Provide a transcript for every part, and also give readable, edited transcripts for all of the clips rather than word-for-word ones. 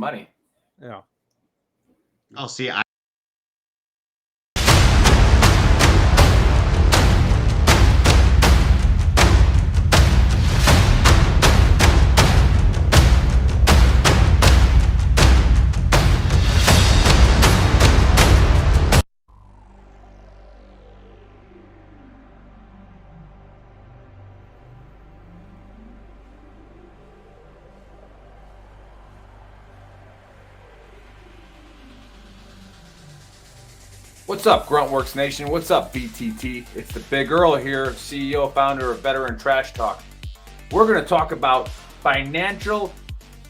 money. Yeah. Oh, see, What's up, Gruntworks Nation? What's up, VTT? It's the Big Earl here, CEO, founder of Veteran Trash Talk. We're going to talk about financial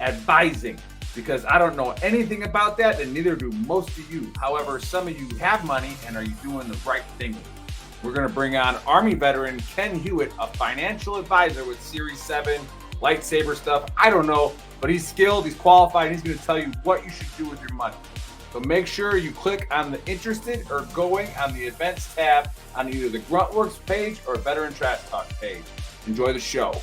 advising because I don't know anything about that, and neither do most of you. However, some of you have money, and are you doing the right thing with it? We're going to bring on Army veteran Ken Hewitt, a financial advisor with Series 7, lightsaber stuff. I don't know, but he's skilled, he's qualified, and he's going to tell you what you should do with your money. So make sure you click on the interested or going on the events tab on either the Gruntworks page or Veteran Trash Talk page. Enjoy the show.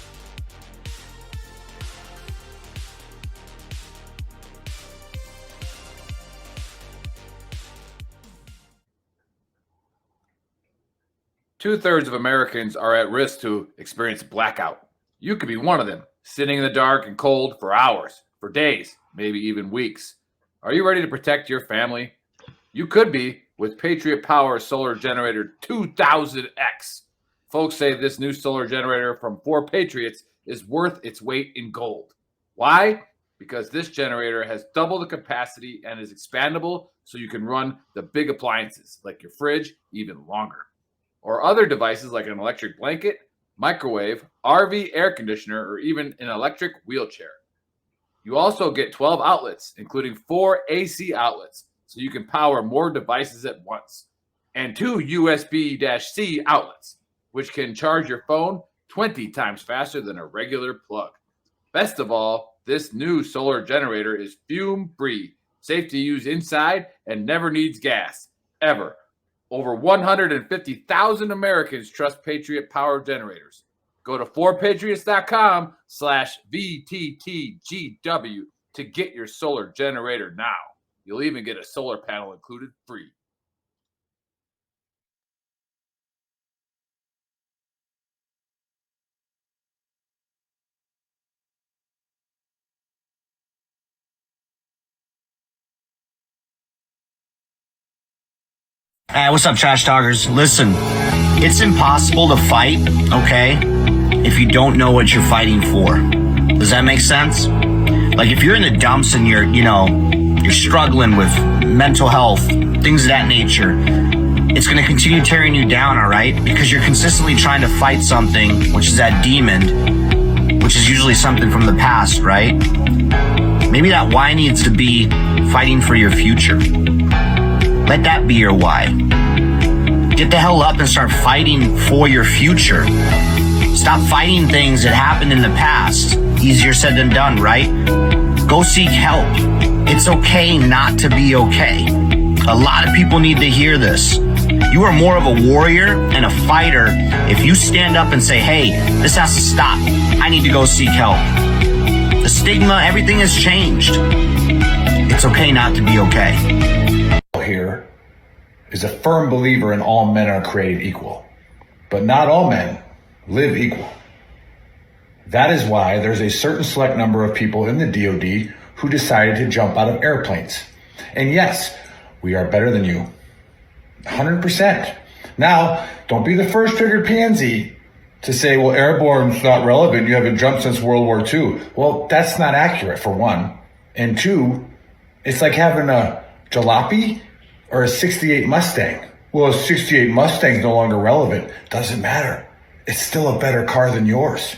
Two-thirds of Americans are at risk to experience blackout. You could be one of them, sitting in the dark and cold for hours, for days, maybe even weeks. Are you ready to protect your family? You could be with Patriot Power Solar Generator 2000X. Folks say this new solar generator from 4 Patriots is worth its weight in gold. Why? Because this generator has double the capacity and is expandable so you can run the big appliances like your fridge even longer. Or other devices like an electric blanket, microwave, RV air conditioner, or even an electric wheelchair. You also get 12 outlets, including 4 AC outlets, so you can power more devices at once, and 2 USB-C outlets, which can charge your phone 20 times faster than a regular plug. Best of all, this new solar generator is fume-free, safe to use inside, and never needs gas, ever. Over 150,000 Americans trust Patriot Power generators. Go to 4patriots.com/VTTGW to get your solar generator now. You'll even get a solar panel included free. Hey, what's up, trash talkers? Listen, it's impossible to fight, okay, if you don't know what you're fighting for. Does that make sense? Like, if you're in the dumps and you're struggling with mental health, things of that nature, it's going to continue tearing you down, all right? Because you're consistently trying to fight something, which is that demon, which is usually something from the past, right? Maybe that why needs to be fighting for your future. Let that be your why. Get the hell up and start fighting for your future. Stop fighting things that happened in the past. Easier said than done, right? Go seek help. It's okay not to be okay. A lot of people need to hear this. You are more of a warrior and a fighter if you stand up and say, hey, this has to stop. I need to go seek help. The stigma, everything has changed. It's okay not to be okay. Here is a firm believer in all men are created equal, but not all men live equal. That is why there's a certain select number of people in the DoD who decided to jump out of airplanes. And yes, we are better than you. 100%. Now, don't be the first triggered pansy to say, well, airborne's not relevant. You haven't jumped since World War II. Well, that's not accurate, for one. And two, it's like having a jalopy or a 68 Mustang. Well, a 68 Mustang's no longer relevant. Doesn't matter. It's still a better car than yours.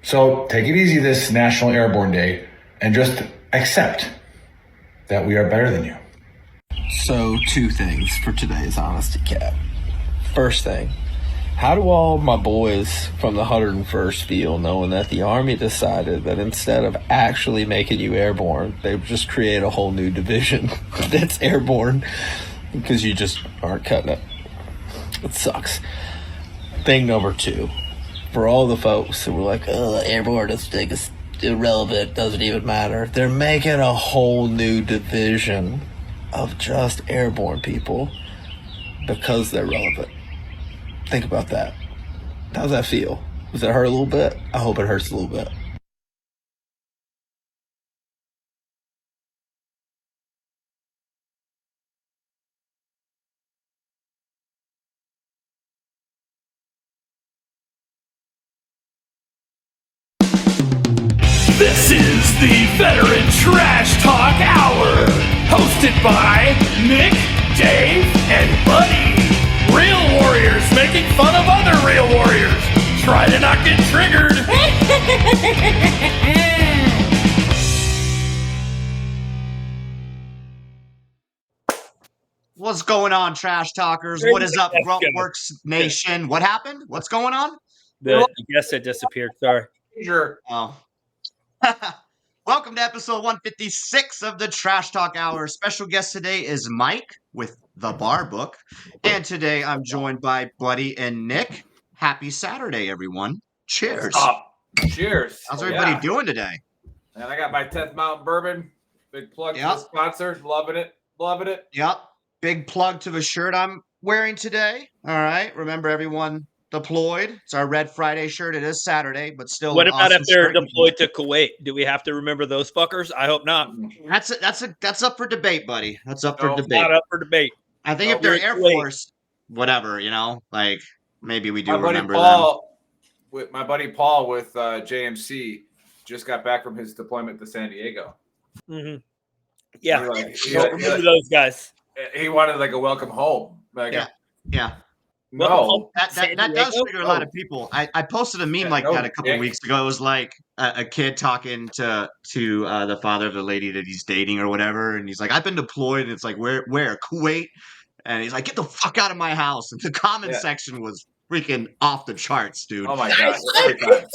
So take it easy this National Airborne Day and just accept that we are better than you. So, 2 things for today's Honesty Cap. First thing, how do all my boys from the 101st feel knowing that the Army decided that instead of actually making you airborne, they would just create a whole new division that's airborne because you just aren't cutting it? It sucks. Thing number 2, for all the folks that were like, oh, airborne is irrelevant, doesn't even matter. They're making a whole new division of just airborne people because they're relevant. Think about that. How's that feel? Does that hurt a little bit? I hope it hurts a little bit. This is the Veteran Trash Talk Hour, hosted by Nick, Dave, and Buddy. Real warriors making fun of other real warriors. Try to not get triggered. What's going on, Trash Talkers? What is up, Gruntworks Nation? What happened? What's going on? The guest had disappeared. Sorry. Sure. Oh. Welcome to episode 156 of the Trash Talk Hour. Special guest today is Mike with the Bar Book. And today I'm joined by Buddy and Nick. Happy Saturday, everyone. Cheers. Cheers. How's everybody doing today? And I got my 10th Mountain Bourbon. Big plug to the sponsor. Loving it. Loving it. Yep. Big plug to the shirt I'm wearing today. All right. Remember, everyone deployed. It's our Red Friday shirt. It is Saturday, but still. What about awesome if they're shirt. deployed to Kuwait? Do we have to remember those fuckers? I hope not. That's up for debate, buddy. That's up for debate. Not up for debate. I think if they're Air Force, whatever, like maybe we do remember them. My buddy Paul with JMC just got back from his deployment to San Diego. Mm-hmm. Yeah, Remember those guys. He wanted like a welcome home. Like Yeah. No, that does trigger a lot of people. I posted a meme that a couple of weeks ago. It was like a kid talking to the father of the lady that he's dating or whatever, and he's like, "I've been deployed." And it's like, "Where? Kuwait?" And he's like, "Get the fuck out of my house!" And the comment section was freaking off the charts, dude. Oh my god!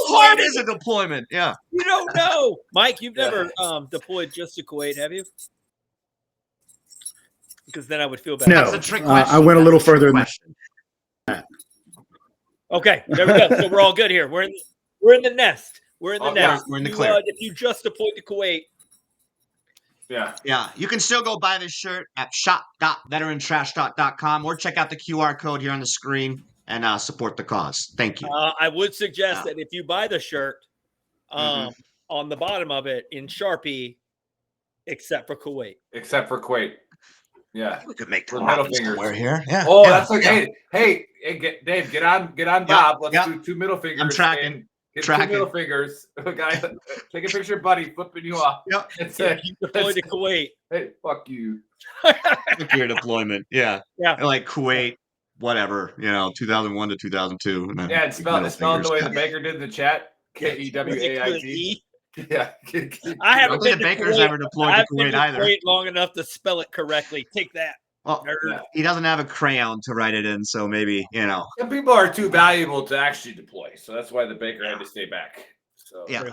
What is a deployment? Yeah, you don't know, Mike. You've never deployed just to Kuwait, have you? Because then I would feel bad. No, that's a trick question. I went a little further than that. Okay, there we go. So we're all good here. We're in the nest. We're in the nest. We're in the clear. If you just deployed to Kuwait. Yeah. You can still go buy this shirt at shop.veterantrashtalk.com or check out the QR code here on the screen and support the cause. Thank you. I would suggest that if you buy the shirt, on the bottom of it in Sharpie, except for Kuwait. Yeah, we could make the middle fingers somewhere here. Yeah. Oh, that's like hey, Dave, get on Bob. Let's do two middle fingers. I'm tracking. Two middle fingers. Guy, take a picture of Buddy flipping you off. Yep. And say, you deployed to Kuwait. Hey, fuck you. Fuck your deployment. Yeah. Like Kuwait, whatever. 2001 to 2002. Yeah, it's spelled the way the baker did in the chat. KEWAIT. Yeah, I haven't been the Baker's ever deployed to Kuwait either. Long enough to spell it correctly. Take that. Well, he doesn't have a crayon to write it in, so maybe Some people are too valuable to actually deploy, so that's why the Baker had to stay back. So True.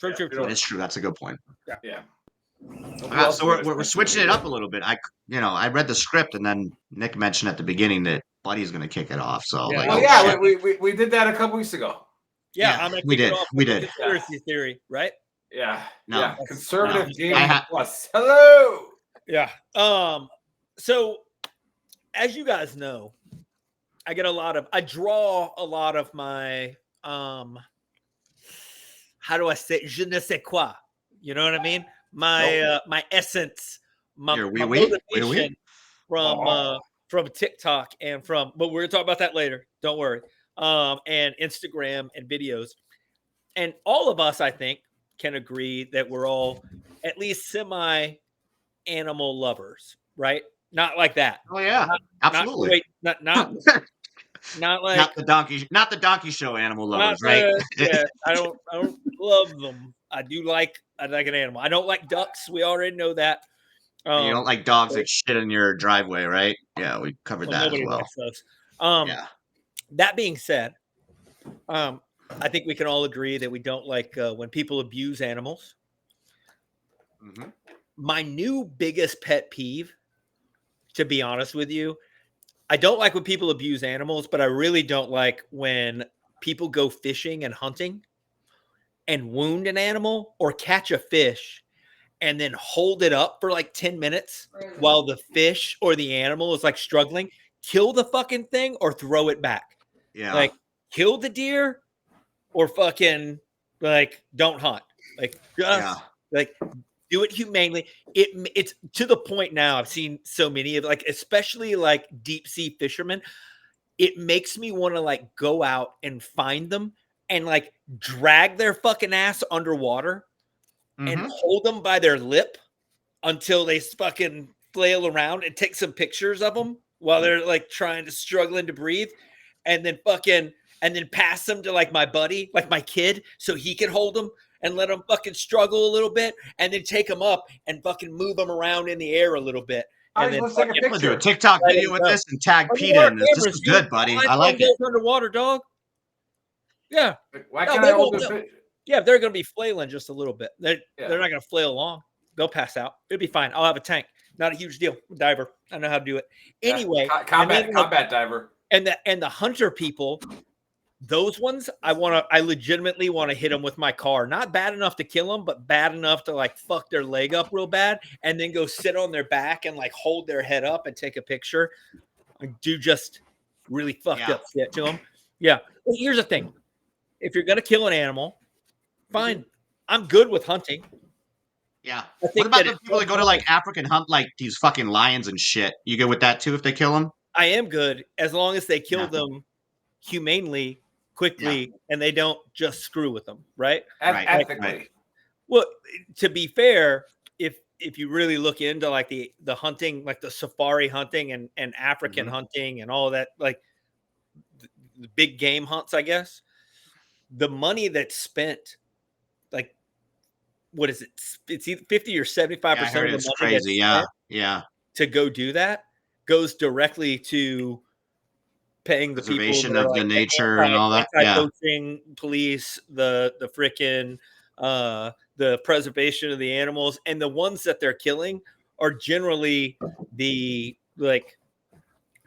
That is true. That's a good point. Yeah. So we're switching it up a little bit. I read the script, and then Nick mentioned at the beginning that Buddy's going to kick it off. So we did that a couple weeks ago. Yeah, I'm gonna we did. Conspiracy theory, right? Yeah. No. Yeah. Conservative Gaming Plus. Hello. Yeah. So as you guys know, I draw a lot of my how do I say je ne sais quoi? You know what I mean? My my essence, my motivation from TikTok and but we're gonna talk about that later. Don't worry. And Instagram and videos. And all of us, I think, can agree that we're all at least semi-animal lovers, right? Not like that. Oh yeah, absolutely. Not like not the donkey show animal lovers, right? I don't love them. I like an animal. I don't like ducks. We already know that. You don't like dogs that shit in your driveway, right? Yeah, we covered that as well. Likes those. That being said, I think we can all agree that we don't like when people abuse animals. Mm-hmm. My new biggest pet peeve, to be honest with you, I don't like when people abuse animals, but I really don't like when people go fishing and hunting and wound an animal or catch a fish and then hold it up for like 10 minutes while the fish or the animal is like struggling, kill the fucking thing or throw it back. Yeah. Like kill the deer or fucking like don't hunt. Like just like do it humanely. It's to the point now. I've seen so many of like, especially like deep sea fishermen. It makes me want to like go out and find them and like drag their fucking ass underwater and hold them by their lip until they fucking flail around and take some pictures of them while they're like struggling to breathe, and then pass them to like my buddy, like my kid, so he can hold them and let them fucking struggle a little bit, and then take them up and fucking move them around in the air a little bit. And then I'm gonna do a TikTok video with this and tag PETA in this. This is good, buddy. I like it. Underwater, dog. Yeah. Why can't I hold the fish? Yeah, they're going to be flailing just a little bit. They're not going to flail long. They'll pass out. It'll be fine. I'll have a tank. Not a huge deal. Diver. I know how to do it. Anyway, combat diver. And the hunter people, those ones, I legitimately want to hit them with my car. Not bad enough to kill them, but bad enough to like fuck their leg up real bad, and then go sit on their back and like hold their head up and take a picture. And do just really fucked up shit to them. Yeah. Well, here's the thing. If you're gonna kill an animal, fine. I'm good with hunting. Yeah. What about the people that go to like African hunt like these fucking lions and shit? You good with that too if they kill them? I am good as long as they kill them humanely, quickly, and they don't just screw with them, right? Ethically. Right. Well, to be fair, if you really look into like the hunting, like the safari hunting and African hunting and all that, like the big game hunts, I guess, the money that's spent, like, what is it? It's either 50 or 75% of the money. It's crazy. Yeah. To go do that goes directly to paying the preservation people of the nature and all that. Anti-poaching police, the frickin' the preservation of the animals, and the ones that they're killing are generally the like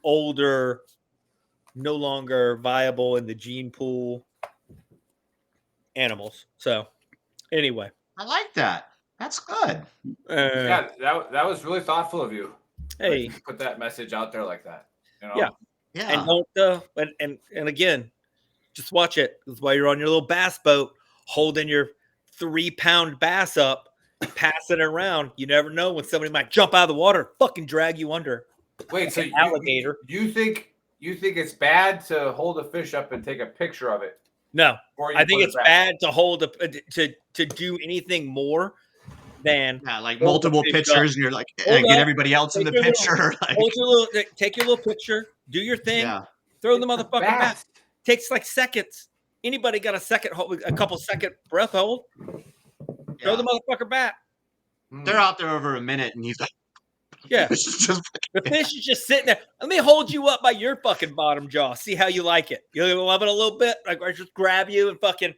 older, no longer viable in the gene pool animals. So anyway, I like that. That's good. Yeah, that was really thoughtful of you. Hey, put that message out there like that. You know? Yeah. And don't and again, just watch it. That's why you're on your little bass boat, holding your 3-pound bass up, passing it around. You never know when somebody might jump out of the water, fucking drag you under. Wait, so alligator? You think it's bad to hold a fish up and take a picture of it? No, I think it's bad to hold to do anything more than like multiple pictures, and you're like, and get everybody else in the picture. Take your little picture, do your thing, Yeah. throw the motherfucker back. Takes like seconds. Anybody got a couple second breath hold? Throw the motherfucker back. They're out there over a minute, and he's like, yeah. The fish is just sitting there. Let me hold you up by your fucking bottom jaw. See how you like it. You love it a little bit? Like, I just grab you and fucking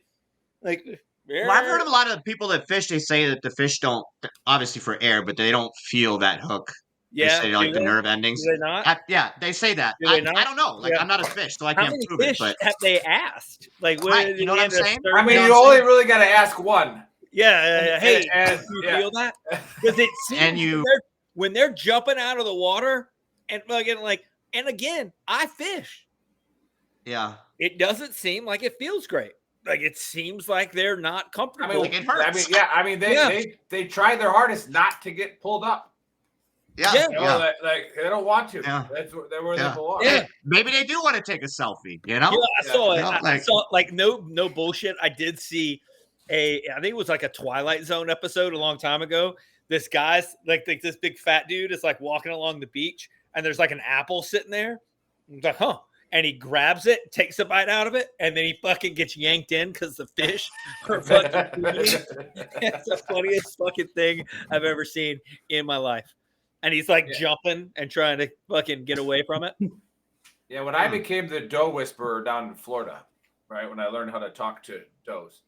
like. Well, I've heard of a lot of people that fish. They say that the fish don't, obviously for air, but they don't feel that hook. Yeah, they say like the nerve endings. Do they not? They say that. I don't know. Like I'm not a fish, so I can't prove it. But have they asked? Like, you know what I'm saying? I mean, you only really got to ask one. Yeah. Hey, and you feel that? Because it seems when they're jumping out of the water and fucking like, and again, I fish. Yeah. It doesn't seem like it feels great. Like it seems like they're not comfortable. It hurts. They try their hardest not to get pulled up. Yeah. Like they don't want to. Yeah. That's where they belong. Yeah. Maybe they do want to take a selfie. You know? Yeah, I saw it. I saw like no bullshit. I did see I think it was like a Twilight Zone episode a long time ago. This guy's like this big fat dude is like walking along the beach, and there's like an apple sitting there. He's like, huh. And he grabs it, takes a bite out of it, and then he fucking gets yanked in because the fish are fucking It's the funniest fucking thing I've ever seen in my life. And he's like jumping and trying to fucking get away from it. Yeah, when I became the doe whisperer down in Florida, right, when I learned how to talk to does,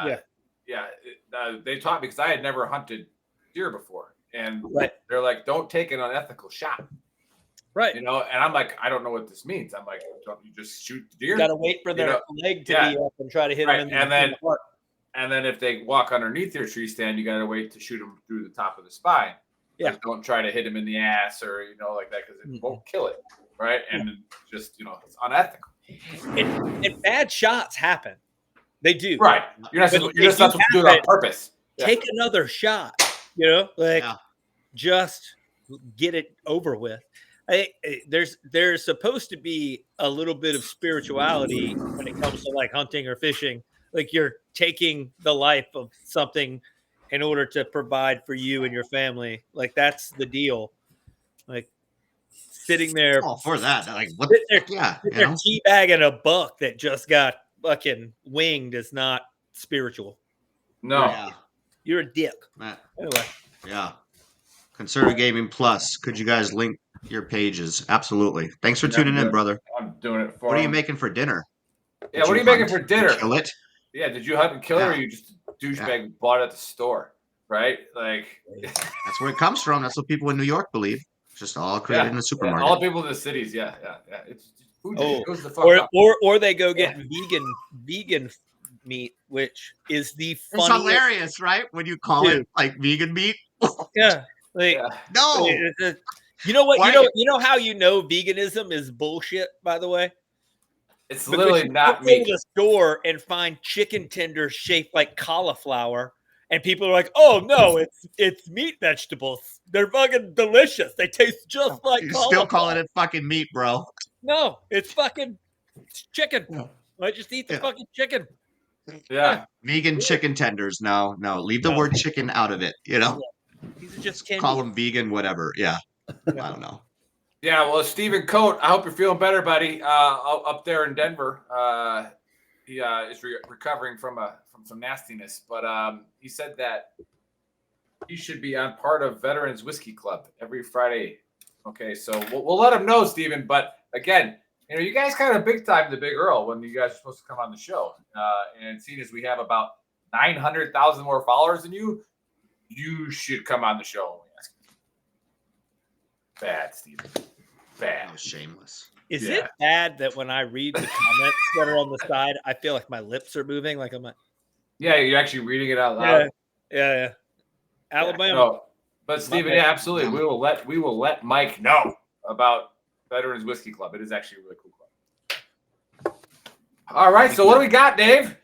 they taught me because I had never hunted deer before. And they're like, don't take an unethical shot. Right. You know, and I'm like, I don't know what this means. I'm like, don't you just shoot the deer? You got to wait for their leg to be up and try to hit them in the heart. And then if they walk underneath your tree stand, you got to wait to shoot them through the top of the spine. Yeah. Like, don't try to hit them in the ass or, like that, because it won't kill it. Right. And just, it's unethical. And bad shots happen. They do. Right. You're just not supposed to do it on purpose. Take another shot, just get it over with. There's supposed to be a little bit of spirituality when it comes to like hunting or fishing. Like you're taking the life of something in order to provide for you and your family. Like that's the deal. Like sitting there for that. Like what? They're teabagging a buck that just got fucking winged is not spiritual. No. You're a dick. Anyway. Yeah. Conservative Gaming Plus. Could you guys link your pages? Absolutely. Thanks for tuning in, brother. I'm doing it for What are you making for dinner? Yeah, what are you making for dinner? Kill it? Yeah, did you hunt and kill it, or you just douchebag bought it at the store? Right? Like that's where it comes from. That's what people in New York believe. It's just all created in the supermarket. All the people in the cities, It's food goes the fuck up. Or they go get vegan meat, which is the funniest. It's hilarious, right? When you call it like vegan meat. Yeah. No. You know what? You know how veganism is bullshit, by the way? It's literally not meat. Go to the store and find chicken tenders shaped like cauliflower, and people are like, "Oh no, it's meat vegetables. They're fucking delicious. They taste just like You're cauliflower." Still calling it fucking meat, bro. No, it's chicken. I just eat the fucking chicken. Yeah. Vegan chicken tenders. No. Leave the word chicken out of it. These are just candy. Call them vegan, whatever. Yeah. I don't know. Yeah, well, Stephen Coate, I hope you're feeling better, buddy. Up there in Denver, he is recovering from some nastiness, but he said that he should be on part of Veterans Whiskey Club every Friday. Okay, so we'll let him know, Stephen. But again, you guys kind of big time the Big Earl when you guys are supposed to come on the show, and seeing as we have about 900,000 more followers than you should come on the show. Bad, Steven. Bad. Oh, shameless. Is it bad that when I read the comments that are on the side, I feel like my lips are moving? Like I'm like, yeah, you're actually reading it out loud. Yeah. Alabama. No, but Steven, absolutely. We will let Mike know about Veterans Whiskey Club. It is actually a really cool club. All right, so what do we got, Dave?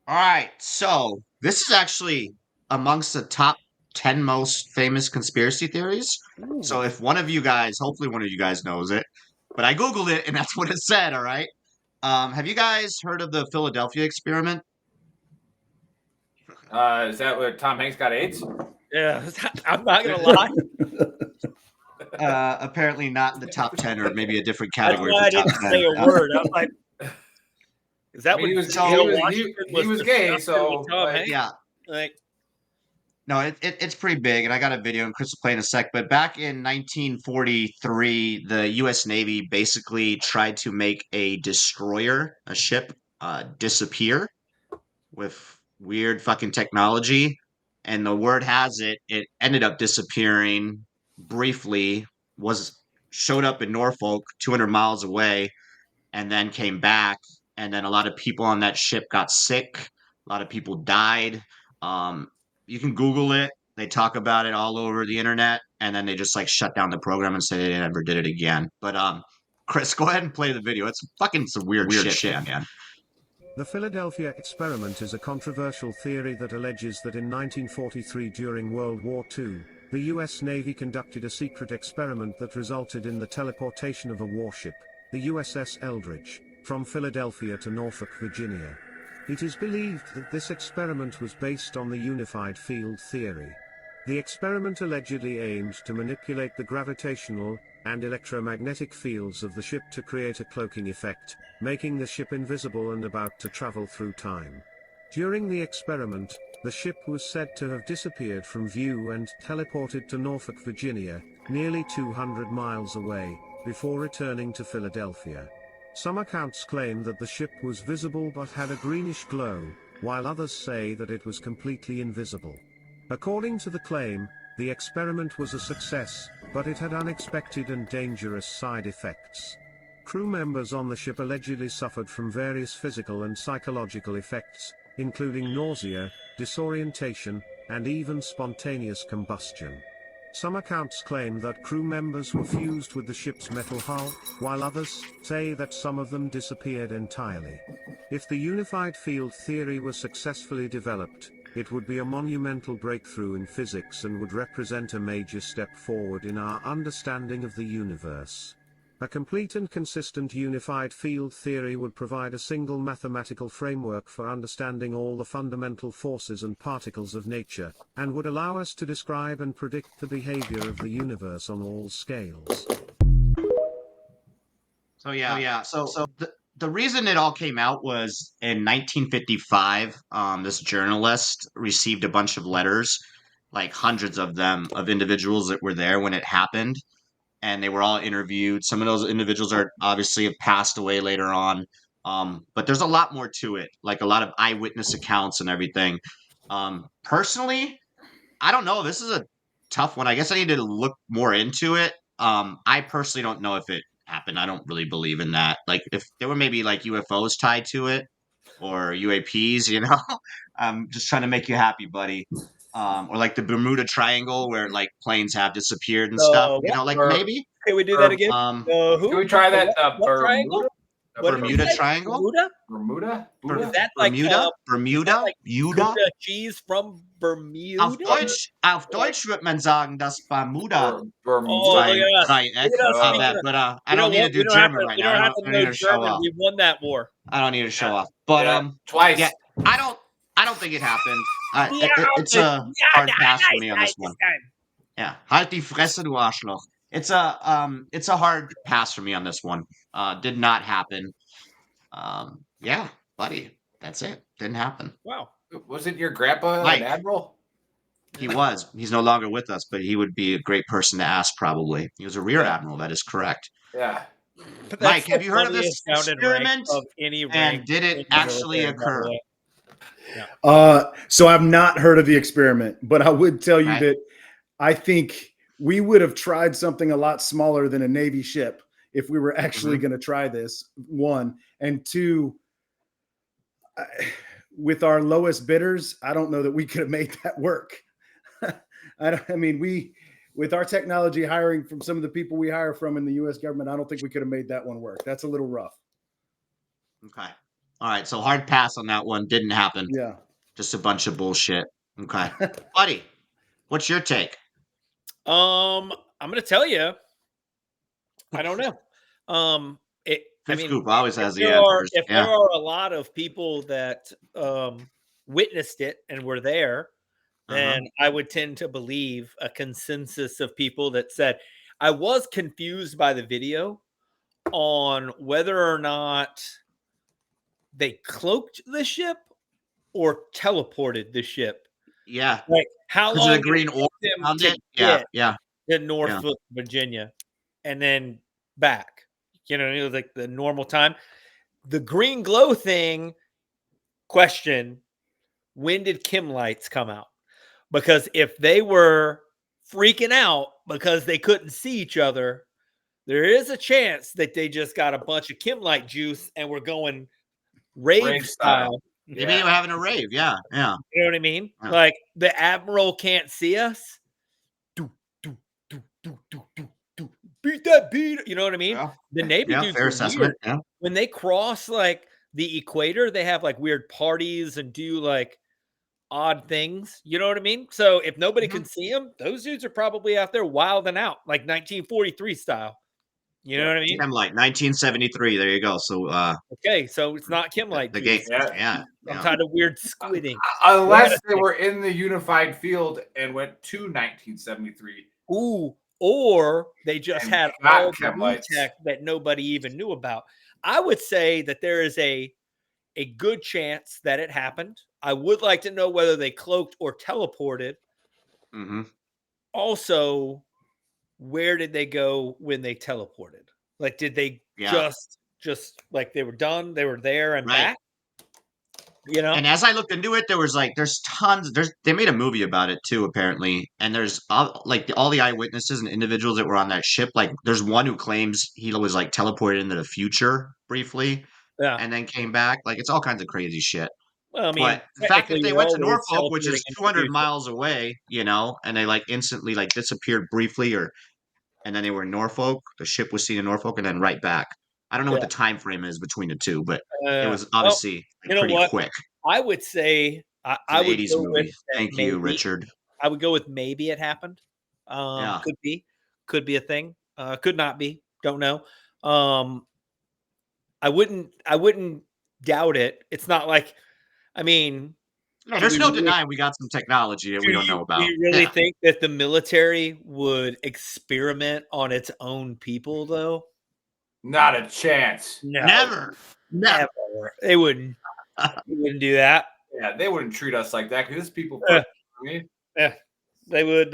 All right, so this is actually amongst the top 10 most famous conspiracy theories. Ooh. So if hopefully one of you guys knows it, but I Googled it and that's what it said. All right. Have you guys heard of the Philadelphia experiment? Is that where Tom Hanks got AIDS? Yeah, I'm not going to lie. Apparently not in the top 10 or maybe a different category. I didn't say a word. I'm like, is that what he was gay? So yeah. Like, no, it's pretty big, and I got a video, and Chris will play in a sec. But back in 1943, the U.S. Navy basically tried to make a destroyer, a ship, disappear with weird fucking technology. And the word has it ended up disappearing briefly, showed up in Norfolk, 200 miles away, and then came back. And then a lot of people on that ship got sick. A lot of people died. You can Google it. They talk about it all over the internet, and then they just shut down the program and say they never did it again. But Chris, go ahead and play the video. It's fucking some weird shit, man. The Philadelphia experiment is a controversial theory that alleges that in 1943 during World War II, the U.S. Navy conducted a secret experiment that resulted in the teleportation of a warship, the USS Eldridge, from Philadelphia to Norfolk, Virginia. It is believed that this experiment was based on the unified field theory. The experiment allegedly aimed to manipulate the gravitational and electromagnetic fields of the ship to create a cloaking effect, making the ship invisible and about to travel through time. During the experiment, the ship was said to have disappeared from view and teleported to Norfolk, Virginia, nearly 200 miles away, before returning to Philadelphia. Some accounts claim that the ship was visible but had a greenish glow, while others say that it was completely invisible. According to the claim, the experiment was a success, but it had unexpected and dangerous side effects. Crew members on the ship allegedly suffered from various physical and psychological effects, including nausea, disorientation, and even spontaneous combustion. Some accounts claim that crew members were fused with the ship's metal hull, while others say that some of them disappeared entirely. If the unified field theory were successfully developed, it would be a monumental breakthrough in physics and would represent a major step forward in our understanding of the universe. A complete and consistent unified field theory would provide a single mathematical framework for understanding all the fundamental forces and particles of nature, and would allow us to describe and predict the behavior of the universe on all scales. So the reason it all came out was in 1955. This journalist received a bunch of letters, like hundreds of them, of individuals that were there when it happened, and they were all interviewed. Some of those individuals are obviously have passed away later on, but there's a lot more to it, like a lot of eyewitness accounts and everything. Personally, I don't know. This is a tough one. I guess I need to look more into it. I personally don't know if it happened. I don't really believe in that. Like if there were maybe like UFOs tied to it or UAPs, I'm just trying to make you happy, buddy. Or like the Bermuda Triangle where like planes have disappeared and stuff. Like maybe. Can we do that again? Who? Can we try that? What triangle? Bermuda? Bermuda Triangle? Bermuda? Is that like Bermuda? Gouda cheese from Bermuda? Auf Deutsch wird man sagen, dass Bermuda Bermuda. Dreieck. But I don't need to do German right now. I don't need to show off. We won that war. I don't need to show off. But twice. Yeah, I don't think it happened. It's a hard pass for me on this one. Yeah, halt die Fresse, du Arschloch. It's a hard pass for me on this one. Did not happen. Yeah, buddy, that's it. Didn't happen. Wow. Was it your grandpa, Mike. an admiral? He was. He's no longer with us, but he would be a great person to ask. Probably, he was a rear admiral. That is correct. Yeah. Mike, have you heard of this experiment? And did it actually occur? So I've not heard of the experiment, but I would tell you that I think we would have tried something a lot smaller than a Navy ship if we were actually going to try this, one. And two, with our lowest bidders, I don't know that we could have made that work. With our technology hiring from some of the people we hire from in the U.S. government, I don't think we could have made that one work. That's a little rough. Okay. All right. So hard pass on that one. Didn't happen. Yeah. Just a bunch of bullshit. Okay. Buddy, what's your take? I'm going to tell you. I don't know. Scoop always has the answers. If there are a lot of people that witnessed it and were there, then I would tend to believe a consensus of people that said, I was confused by the video on whether or not they cloaked the ship or teleported the ship. Yeah. Like how long the green orb around it? Yeah. To Norfolk, Virginia, and then back. It was like the normal time. The green glow thing, question, when did Kim lights come out? Because if they were freaking out because they couldn't see each other, there is a chance that they just got a bunch of Kim light juice and we're going rave style. Maybe they were having a rave. Yeah. You know what I mean? Yeah. Like the Admiral can't see us. Beat that beat. You know what I mean? Yeah. The Navy dudes fair assessment. Yeah. When they cross like the equator, they have like weird parties and do like odd things. You know what I mean? So if nobody can see them, those dudes are probably out there wilding out, like 1943 style. You know what I mean? Kim Light, 1973. There you go. So okay, so it's not Kim Light. The gate. Yeah. Some kind of weird squidding. Unless they were in the unified field and went to 1973. Ooh. Or they just had all the tech that nobody even knew about. I would say that there is a good chance that it happened. I would like to know whether they cloaked or teleported. Mm-hmm. Also, where did they go when they teleported? Like, did they just like they were done, they were there and back? And as I looked into it, there's tons. They made a movie about it too, apparently. And there's all the eyewitnesses and individuals that were on that ship. Like, there's one who claims he was like teleported into the future briefly, and then came back. Like, it's all kinds of crazy shit. Well, I mean, But the fact that technically, they you're went to always Norfolk, which is teleporting into the 200 future. miles away, and they like instantly like disappeared briefly, and then they were in Norfolk. The ship was seen in Norfolk, and then right back. I don't know what Yeah. the time frame is between the two, but it was Well, obviously you like, know pretty what? quick. I would say It's I an would 80s go with movie. that Thank you, maybe. Richard. I would go with maybe it happened. Yeah. Could be a thing. Could not be. Don't know. I wouldn't doubt it. It's not like, I mean, No, do there's we no really, denying we got some technology that we don't know do about. you really Yeah. think that the military would experiment on its own people though? Not a chance. No, Never. never. They wouldn't. They wouldn't do that. Yeah, they wouldn't treat us like that because people. Yeah. I mean, Yeah, they would.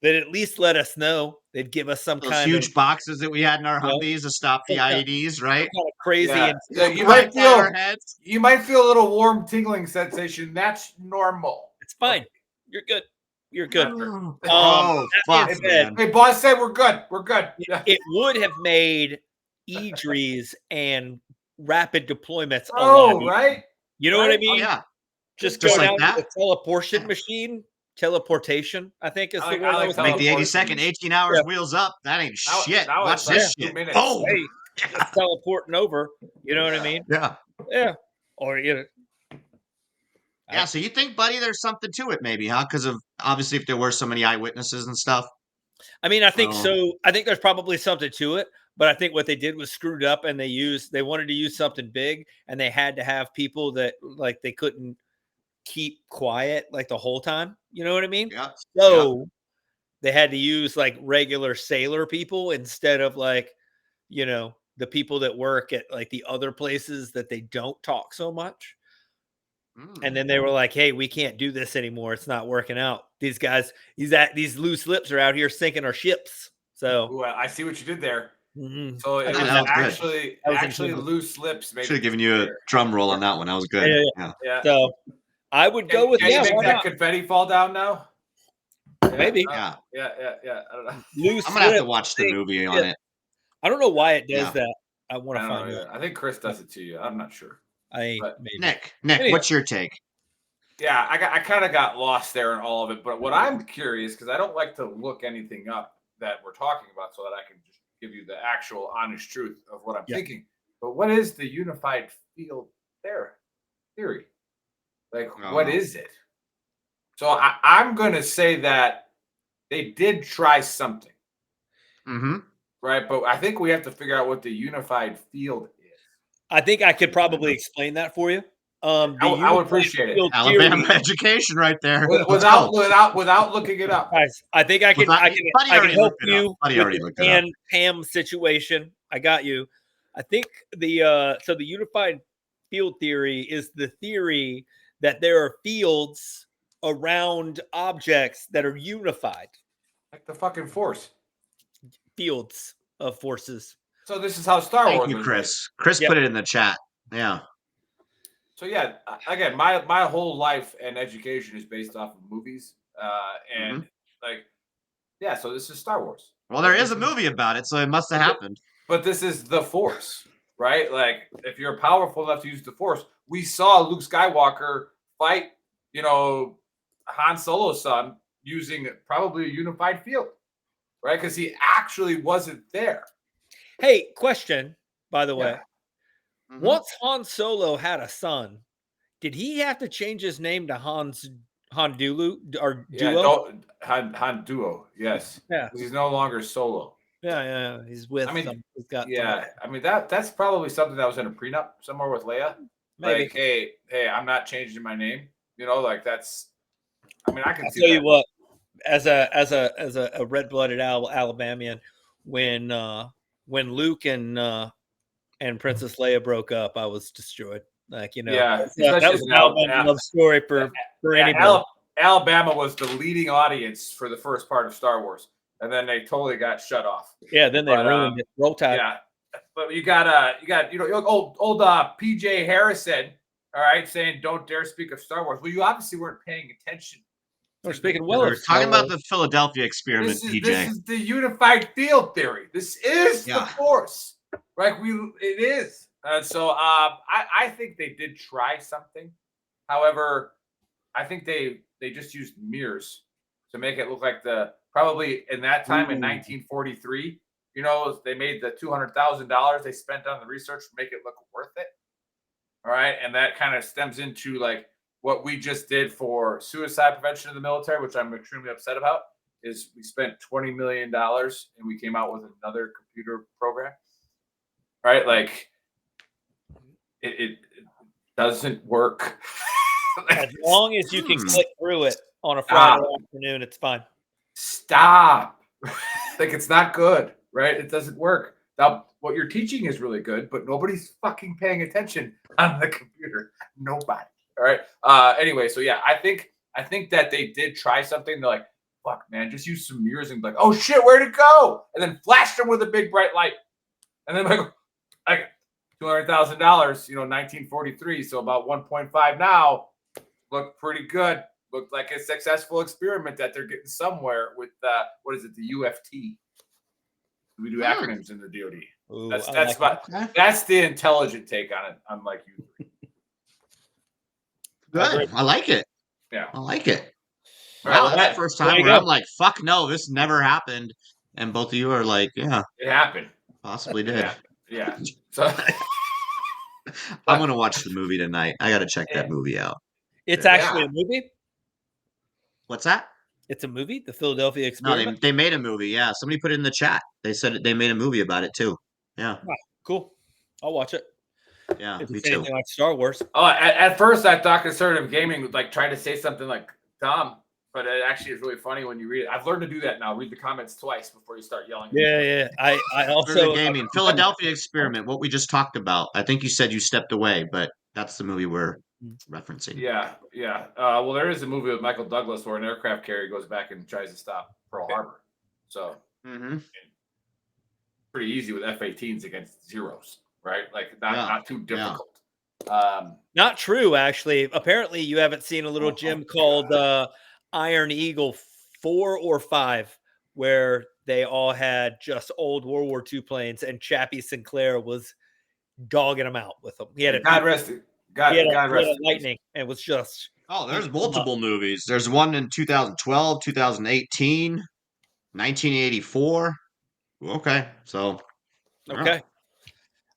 They'd at least let us know. They'd give us some Those kind of huge boxes that we had in our you know, Humvees to stop the some kind IEDs, right? of crazy yeah, and yeah, you Right might by our feel heads. you might feel a little warm tingling sensation. That's normal. it's fine. You're good. You're good. Oh, That fuck, being said, man. Hey, boss said we're good. We're good. Yeah. it would have made EDRES and rapid deployments a lot Oh, easier. right. You know what I Right? mean? Oh, yeah. Just Just go like down that. to the teleportation machine. Teleportation, I think is I the like- word I I like was Make the thinking. 82nd, 18 hours, Yeah. wheels up. That ain't Now- shit. now Watch it's this like 2 shit. minutes. Boom. Hey, just teleporting over. You know what I mean? Yeah. Yeah. Or Yeah. So you think, buddy, there's something to it, maybe, huh? Because of obviously, if there were so many eyewitnesses and stuff. I mean, I think Oh. so. I think there's probably something to it, but I think what they did was screwed up, and they wanted to use something big, and they had to have people that like they couldn't keep quiet like the whole time. You know what I mean? Yeah. So they had to use like regular sailor people instead of like, the people that work at like the other places that they don't talk so much. And then they were like, "Hey, we can't do this anymore. It's not working out. These guys, these loose lips are out here sinking our ships." So Ooh, I see what you did there. mhm. So it I was did that was good. actually That was actually intended. loose lips. Should have given you a drum roll on that one. That was good. Yeah. Yeah. So I would go with Can you yeah. make Why that not? confetti fall down now? Maybe Yeah. Yeah. I don't know. loose. I'm gonna have to lips, watch the think- movie on yeah. it. I don't know why it does Yeah. that. I want I to don't find know out. either. I think Chris does it to you. I'm not sure. But- Maybe. Nick, Anyhow. what's your take? Yeah, I kind of got lost there in all of it. But what I'm curious, because I don't like to look anything up that we're talking about, so that I can just give you the actual honest truth of what I'm thinking. But what is the unified field theory? Like, what is it? So I'm going to say that they did try something. Mm-hmm. Right, but I think we have to figure out what the unified field is. I think I could probably explain that for you. I would appreciate it. Alabama education right there. Without looking it up. Guys, I think I can. I can help you with the Pam situation. I got you. I think the unified field theory is the theory that there are fields around objects that are unified. Like the fucking Force. Fields of forces. So this is how Star Wars. Thank you, Chris. Chris put it in the chat. Yeah. So yeah, again, my whole life and education is based off of movies, and so this is Star Wars. Well, there is a movie about it, so it must have happened. But this is the Force, right? Like, if you're powerful enough to use the Force, we saw Luke Skywalker fight, Han Solo's son using probably a unified field, right? Because he actually wasn't there. Hey, question, by the way. Mm-hmm. Once Han Solo had a son, did he have to change his name to Han Duo or Duo? Han Duo, yes. Yeah. He's no longer Solo. Yeah. He's with them. He's got that's probably something that was in a prenup somewhere with Leia. Maybe. Like, hey, I'm not changing my name. Like that's. I mean, I can see. I'll tell you what, as a red-blooded Alabamian, when Luke and Princess Leia broke up, I was destroyed. Like, that was an Alabama love story for anybody. Alabama was the leading audience for the first part of Star Wars, and then they totally got shut off. Yeah, then they ruined it. Roll Tide. Yeah, but you got old PJ Harrison, all right, saying don't dare speak of Star Wars. Well, you obviously weren't paying attention. We're speaking well. We're talking about the Philadelphia experiment, PJ. This is the unified field theory. This is the Force, right? It is. So I think they did try something. However, I think they just used mirrors to make it look like probably in that time in 1943. You know, they made the $200,000 they spent on the research to make it look worth it. All right, and that kind of stems into like what we just did for suicide prevention in the military, which I'm extremely upset about. Is we spent $20 million and we came out with another computer program. Right, like it doesn't work. As long as you can click through it on a Friday afternoon, it's fine. Stop. Like, it's not good, right? It doesn't work. Now, what you're teaching is really good, but nobody's fucking paying attention on the computer. Nobody. All right. Anyway, so yeah, I think that they did try something. They're like, fuck, man, just use some mirrors and be like, oh shit, where'd it go? And then flash them with a big bright light. And then like $200,000, 1943. So about 1.5 now. Looked pretty good. Looked like a successful experiment that they're getting somewhere with what is it, the UFT? We do acronyms in the DoD. Ooh, that's the intelligent take on it, unlike you. Good. I like it. Yeah, I like it. Wow, Wow, that's the first time where I'm like, fuck no, this never happened. And both of you are like, yeah. It happened. Possibly did. Yeah. So I'm going to watch the movie tonight. I got to check that movie out. It's actually a movie? What's that? It's a movie? The Philadelphia Experiment? No, they made a movie, yeah. Somebody put it in the chat. They said they made a movie about it, too. Yeah. Oh, cool. I'll watch it. Yeah, if me it's too. anything like Star Wars. Oh, at first I thought Conservative Gaming would like try to say something like dumb, but it actually is really funny when you read it. I've learned to do that now. Read the comments twice before you start yelling. Yeah. I also Gaming Philadelphia Experiment, what we just talked about. I think you said you stepped away, but that's the movie we're referencing. Yeah. Well, there is a movie with Michael Douglas where an aircraft carrier goes back and tries to stop Pearl Harbor. So pretty easy with F-18s against zeros, right? Like not too difficult. Not true, actually. Apparently, you haven't seen a little gym called Iron Eagle 4 or 5, where they all had just old World War II planes, and Chappie Sinclair was dogging them out with them. He had God rest lightning, and was just. Oh, there's multiple movies. There's one in 2012, 2018, 1984. Okay, so. Okay.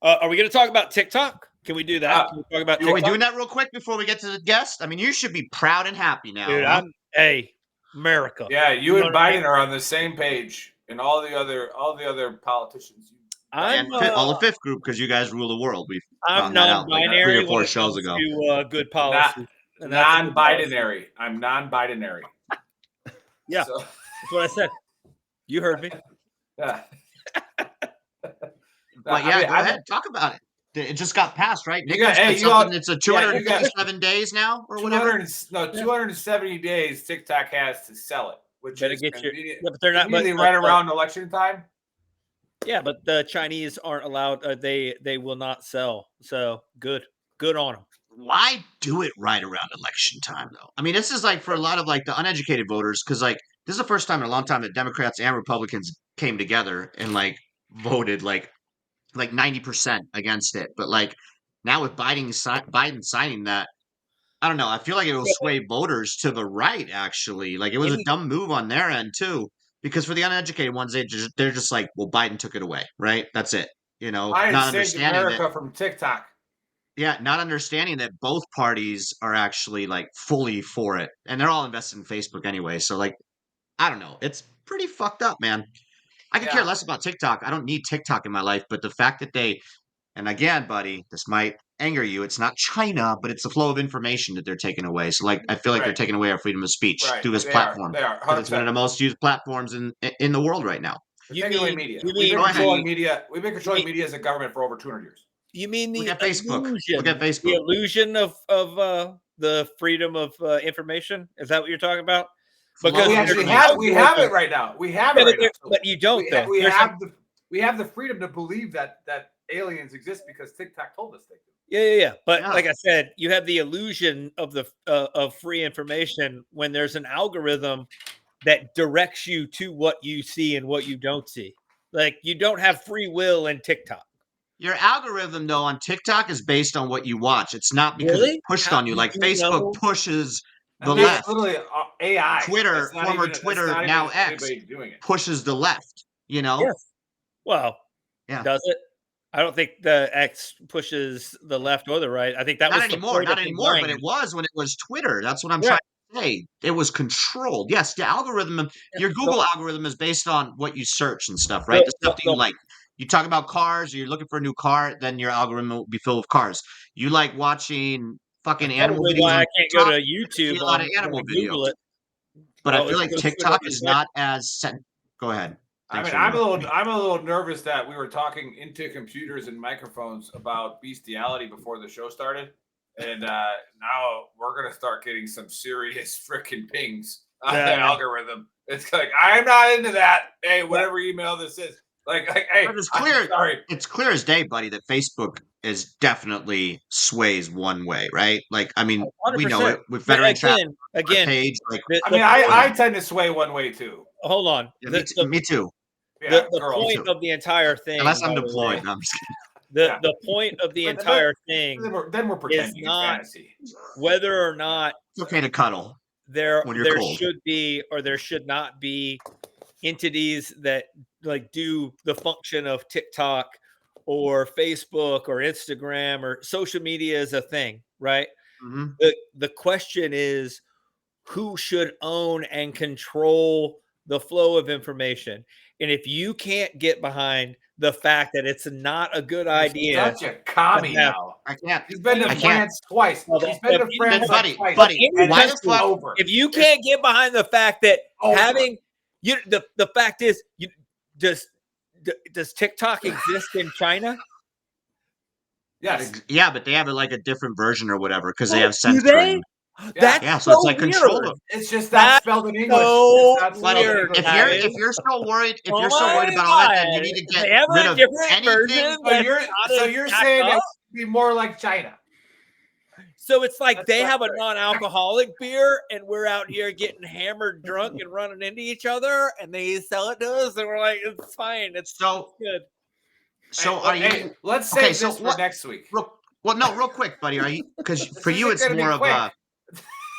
Are we going to talk about TikTok? Can we do that? Can we talk about TikTok? Are we doing that real quick before we get to the guest? I mean, you should be proud and happy now. Dude, huh? America. Yeah, you and Biden are on the same page, and all the other politicians. And all the fifth group, because you guys rule the world. We I'm found that out non-binary. 3 or 4 shows ago. To, good policy. Non-binary. I'm non-binary. Yeah, that's what I said. You heard me. Yeah. Go ahead. Talk about it. It just got passed, right? Nick it's a 257 days now or whatever. 270 days TikTok has to sell it, which is convenient. But they're not right around election time. Yeah, but the Chinese aren't allowed. They will not sell. So good on them. Why do it right around election time, though? I mean, this is like for a lot of like the uneducated voters, because like this is the first time in a long time that Democrats and Republicans came together and like voted like 90% against it. But like now with Biden signing that, I don't know. I feel like it will sway voters to the right. Actually, like it was a dumb move on their end too, because for the uneducated ones, they're just like, well, Biden took it away, right? That's it. Biden not saved understanding America from TikTok. Yeah, not understanding that both parties are actually like fully for it, and they're all invested in Facebook anyway. So like, I don't know. It's pretty fucked up, man. I could care less about TikTok. I don't need TikTok in my life, but the fact that and again, buddy, this might anger you. It's not China, but it's the flow of information that they're taking away. So like, I feel like they're taking away our freedom of speech through this platform. They are. It's one of the most used platforms in the world right now. We've been controlling media as a government for over 200 years. You mean the Look at Facebook. illusion? Look at Facebook. The illusion of the freedom of information? Is that what you're talking about? Because we have it right now. We have it right now. But you don't. We have the freedom to believe that aliens exist because TikTok told us they do. Yeah. But like I said, you have the illusion of of free information when there's an algorithm that directs you to what you see and what you don't see. Like you don't have free will in TikTok. Your algorithm, though, on TikTok is based on what you watch. It's not because Really? it's pushed How on you. do Like you Facebook know? pushes I the mean, left. it's literally AI. Twitter, It's not former even, it's Twitter, not even now X, anybody doing it. pushes the left. You know? Yes. Well, Yeah. does it? I don't think the X pushes the left or the right. I think that Not was the anymore. point Not of anymore. But combining. it was when it was Twitter. That's what I'm Yeah. trying to say. It was controlled. Yes, the algorithm, your Google algorithm is based on what you search and stuff, right? The stuff that you like. You talk about cars, or you're looking for a new car, then your algorithm will be filled with cars. You like watching fucking animal Probably videos why on I can't go TikTok, to you're gonna see YouTube a lot of when animal I videos. Google it. But I Well, feel it's like gonna put it TikTok on is the not as go ahead. I Thanks mean, for I'm a little nervous that we were talking into computers and microphones about bestiality before the show started, and now we're gonna start getting some serious freaking pings on the algorithm. It's like, I'm not into that. Hey, whatever email this is, like hey, But it's clear. sorry. It's clear as day, buddy, that Facebook is definitely sways one way, right? Like, I mean, we know 100%. it with But veteran trap again, page. Like, I mean, I tend to sway one way too. hold on. yeah, me too. Yeah, The girl, point of the entire thing, Unless I'm by the way, deployed. No, I'm just kidding. the point of the But entire thing then we're is pretending it's not fantasy. whether or not It's okay to cuddle there when you're cold. should be or there should not be entities that like do the function of TikTok or Facebook or Instagram or social media is a thing, right? Mhm. The question is who should own and control the flow of information. And if you can't get behind the fact that it's not a good idea, Such a commie now. I can't. He's been to I can't. France twice. He's been to France buddy, twice. buddy, And why it's the fuck? over. if you can't get behind the fact that having you, the fact is, does TikTok exist in China? Yes. Yeah, but they have like a different version or whatever because they Oh, have do they? censoring. That's Yeah, so it's like weird. control of. It's just That's not spelled in English. so It's not spelled in weird, English. If you're so worried, Oh about all that, then you need to get they have rid a of different anything. version. So you're saying it would be more like China. So it's like That's they not have a right. non-alcoholic beer, and we're out here getting hammered, drunk, and running into each other, and they sell it to us, and we're like, it's fine, it's So good. So are you? Let's save Okay, this so for what- next week. Real quick, buddy. Are you? Because for you, it's isn't gonna more be of quick. a.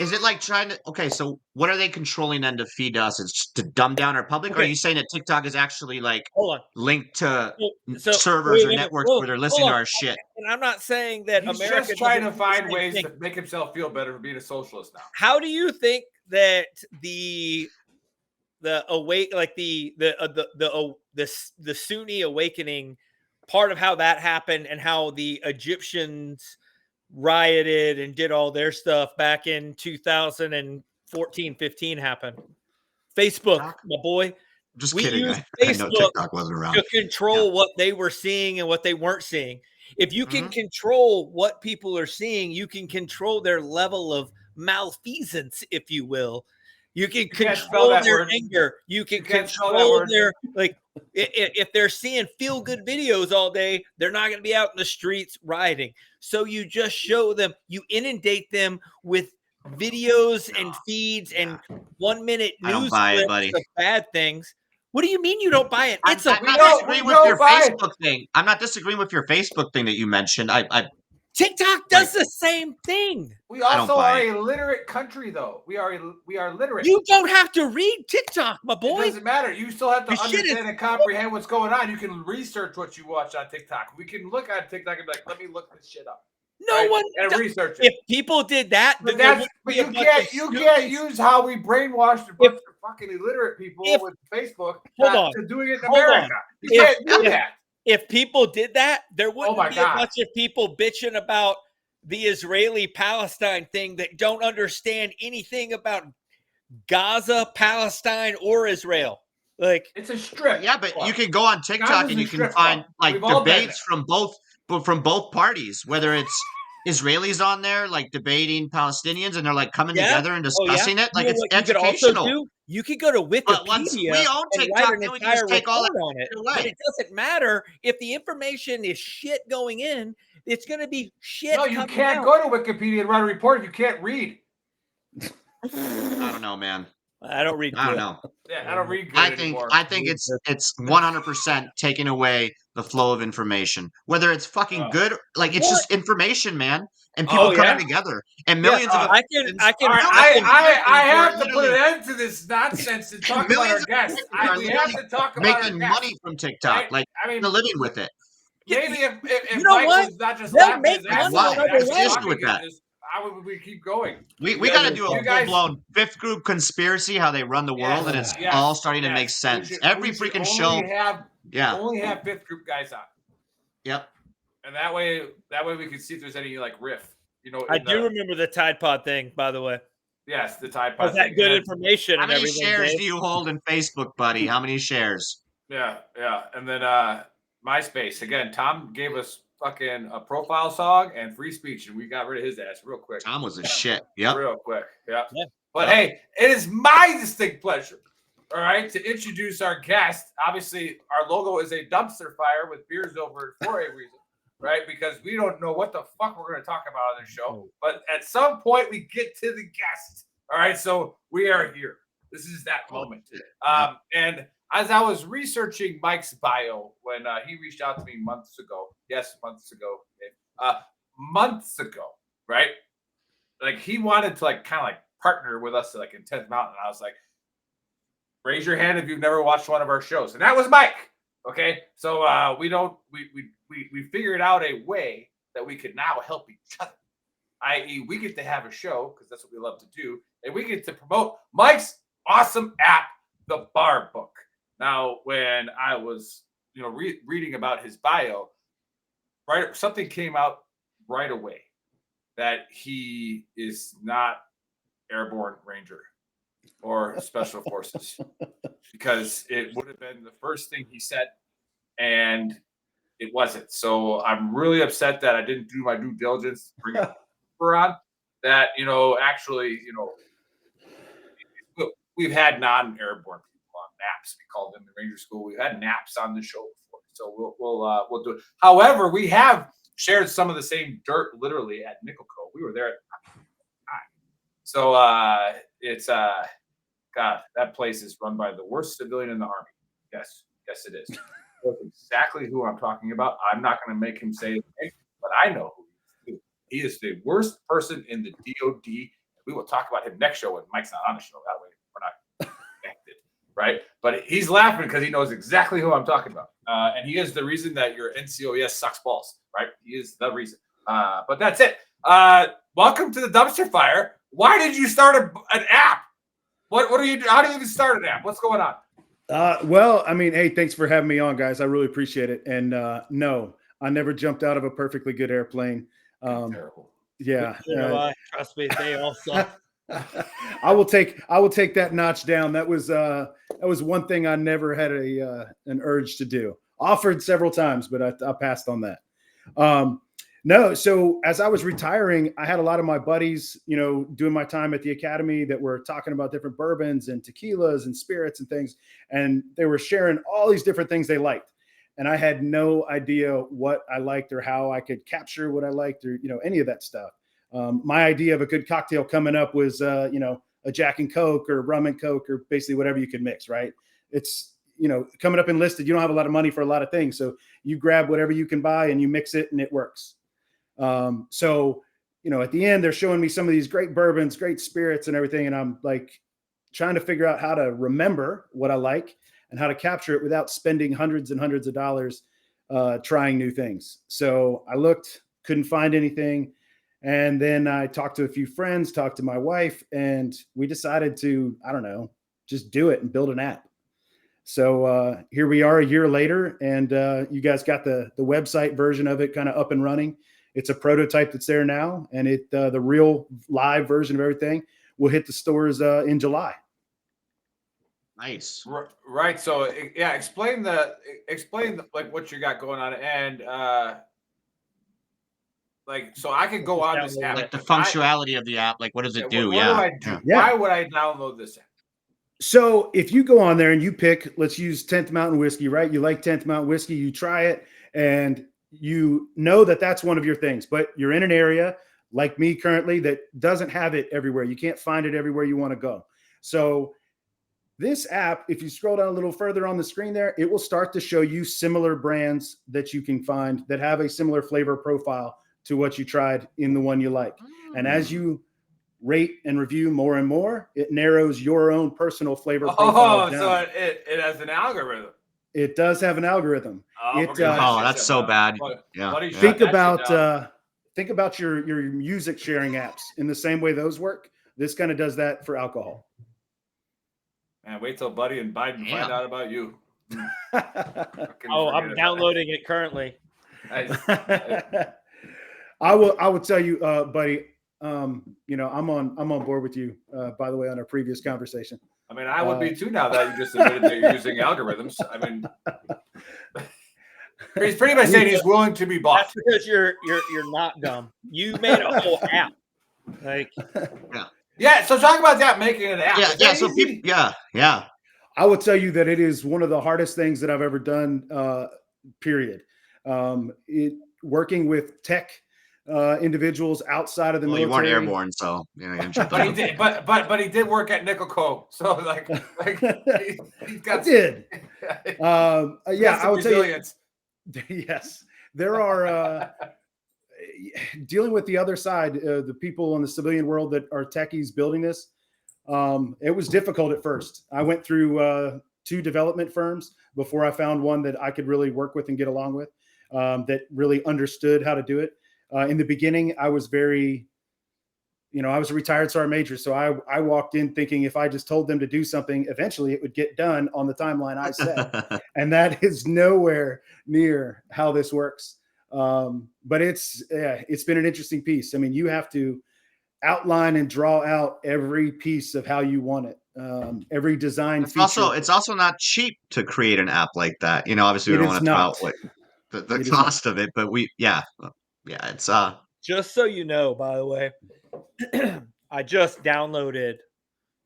Is it like trying to? Okay, so what are they controlling then to feed us? It's just to dumb down our public. Or are Okay. you saying that TikTok is actually like Hold on. linked to So servers wait a or minute. networks Hold where they're on. listening to our shit? And I'm not saying that He's America just trying to doesn't do the find same ways thing. to make himself feel better for being a socialist now. How do you think that the awake like the Sunni awakening, part of how that happened and how the Egyptians rioted and did all their stuff back in 2014, 15 happened? Facebook, my boy. Just We kidding. used I know Facebook TikTok wasn't around. to control what they were seeing and what they weren't seeing. If you can Mhm. control what people are seeing, you can control their level of malfeasance, if you will. You can can't spell control that their word. anger. You can can't spell that control word. their if they're seeing feel good videos all day, they're not going to be out in the streets rioting. So you just show them, you inundate them with videos and feeds and 1 minute I don't news buy it, clips buddy. of bad things. What do you mean you don't buy it? It's I'm not disagreeing with your Facebook thing. I'm not disagreeing with your Facebook thing that you mentioned. TikTok does the same thing. We I don't also buy are a literate country, though. We are literate. You don't have to read TikTok, my It boy. doesn't matter. You still have to The shit is- understand and comprehend what's going on. You can research what you watch on TikTok. We can look at TikTok and be like, let me look this shit up. No right? one and does- research it. If people did that, But then there that's wouldn't but be a you bunch can't of you students. can't use how we brainwashed a bunch of fucking illiterate people if- with Facebook Hold on. to doing it in Hold on. America. You can't do if- that. If people did that, there wouldn't my be God. a bunch of people bitching about the Israeli-Palestine thing that don't understand anything about Gaza, Palestine, or Israel. Like, It's a strip. Yeah, but club. you can go on TikTok Gaza's and a you can strip find club. like We've all been debates from both parties, whether it's Israelis on there like debating Palestinians and they're like coming Yeah. together and discussing it. Like You know it's what you could educational. also do? You could go to But once Wikipedia we own and TikTok, write an then we can entire just take all report on it. that away. But it doesn't matter if the information is shit going in. It's going to be shit. No, you coming can't out. go to Wikipedia and write a report if you can't read. I don't know, man. I don't read. I don't good. know. Yeah, I don't read good I anymore. think it's 100% taking away the flow of information. Whether it's fucking good, like it's What? just information, man, and people Oh, coming yeah? together and Yeah, millions of I can. All right, I can. I have to put literally- an end to this nonsense and talk about our guests. We have to talk about our making guests. money from TikTok, Right? like I mean, they're living with it. maybe if You know Mike what? was not just They'll laughing make his ass money off another and actually way. talking With that. at this, how would we keep going? We You got to guys- do a you guys- full blown fifth group conspiracy, how they run the world, and it's Yes, all starting to make yes. sense. We should Every freaking show, only have fifth group guys on, yep. and that way we can see if there's any like riff. You know, I in do the- remember the Tide Pod thing, by the way. Yes, the Tide Pod Was that thing. good And- information How and many everything? shares Dave? do you hold in Facebook, buddy? How many shares? Yeah, and then MySpace again. Tom gave us fucking a profile song and free speech, and we got rid of his ass real quick. Tom was a shit. Yep. Real quick. Yeah. Yeah. But hey, it is my distinct pleasure, all right, to introduce our guest. Obviously, our logo is a dumpster fire with beers over it for a reason, right? Because we don't know what the fuck we're going to talk about on this show. But at some point, we get to the guest. All right, so we are here. This is that moment. And as I was researching Mike's bio when he reached out to me months ago, right? Like he wanted to like kind of like partner with us like in 10th Mountain. And I was like, raise your hand if you've never watched one of our shows. And that was Mike. Okay. So we figured out a way that we could now help each other. I.e., we get to have a show because that's what we love to do, and we get to promote Mike's awesome app, The Bar Book. Now, when I was, reading about his bio, right, something came out right away that he is not Airborne Ranger or Special Forces, because it would have been the first thing he said, and it wasn't. So I'm really upset that I didn't do my due diligence to bring it on that, we've had non-airborne people on naps. We called them the Ranger School. We've had naps on the show before, so we'll do it. However, we have shared some of the same dirt literally at Nickelco. We were there at the time. So it's God, that place is run by the worst civilian in the Army. Yes, it is. That's exactly who I'm talking about. I'm not going to make him say it, but I know who he is. He is the worst person in the DOD. We will talk about him next show when Mike's not on the show. That way we're not connected, right? But he's laughing because he knows exactly who I'm talking about. And he is the reason that your NCOES sucks balls, right? He is the reason. But that's it. Welcome to the Dumpster Fire. Why did you start an app? What are you? How do you even start an app? What's going on? Well, I mean, hey, thanks for having me on, guys. I really appreciate it. And no, I never jumped out of a perfectly good airplane. Terrible. Yeah. Trust me, they all suck. I will take that notch down. That was one thing I never had an urge to do. Offered several times, but I passed on that. No, so as I was retiring, I had a lot of my buddies, doing my time at the academy that were talking about different bourbons and tequilas and spirits and things, and they were sharing all these different things they liked. And I had no idea what I liked or how I could capture what I liked or, any of that stuff. My idea of a good cocktail coming up was, a Jack and Coke or rum and Coke or basically whatever you can mix, right? It's, coming up enlisted, you don't have a lot of money for a lot of things. So you grab whatever you can buy and you mix it and it works. So, at the end, they're showing me some of these great bourbons, great spirits and everything. And I'm like trying to figure out how to remember what I like and how to capture it without spending hundreds and hundreds of dollars, trying new things. So I looked, couldn't find anything. And then I talked to a few friends, talked to my wife, and we decided to, just do it and build an app. So here we are a year later, and you guys got the website version of it kind of up and running. It's a prototype that's there now, and the real live version of everything will hit the stores in July. Nice. Right. So yeah, explain like what you got going on, and so I can go on this app. Like the functionality of the app, like what does it do? What do I do? Yeah. Why would I download this app? So if you go on there and you pick, let's use 10th Mountain Whiskey, right? You like 10th Mountain Whiskey, you try it, and you know that that's one of your things, but you're in an area like me currently that doesn't have it everywhere. You can't find it everywhere you want to go. So This app, if you scroll down a little further on the screen there, it will start to show you similar brands that you can find that have a similar flavor profile to what you tried in the one you like. And as you rate and review more and more, it narrows your own personal flavor profile down. So it has an algorithm. It does have an algorithm. That's so bad. Buddy, think about your music sharing apps in the same way those work. This kind of does that for alcohol. Man, wait till Buddy and Biden find out about you. I'm downloading it currently. I will tell you, buddy. I'm on board with you. By the way, on our previous conversation. I mean, I would be too now that you just admitted that you're using algorithms. I mean, he's pretty much saying he's willing to be bought. That's because you're not dumb. You made a whole app. Like, yeah. So talk about that, making an app. Yeah. So people, yeah. I will tell you that it is one of the hardest things that I've ever done. Period. Working with tech individuals outside of the military. You weren't airborne, so but he did. But he did work at Nickel Co. So like he's got. I did. I would tell you. Yes, there are. Dealing with the other side, the people in the civilian world that are techies building this, it was difficult at first. I went through 2 development firms before I found one that I could really work with and get along with, that really understood how to do it. In the beginning, I was very, I was a retired sergeant major. So I walked in thinking if I just told them to do something, eventually it would get done on the timeline I set. And that is nowhere near how this works. But it's been an interesting piece. I mean, you have to outline and draw out every piece of how you want it. Every design feature. It's also not cheap to create an app like that. Obviously we don't want to talk about the cost of it, but it's just so you know, by the way, I just downloaded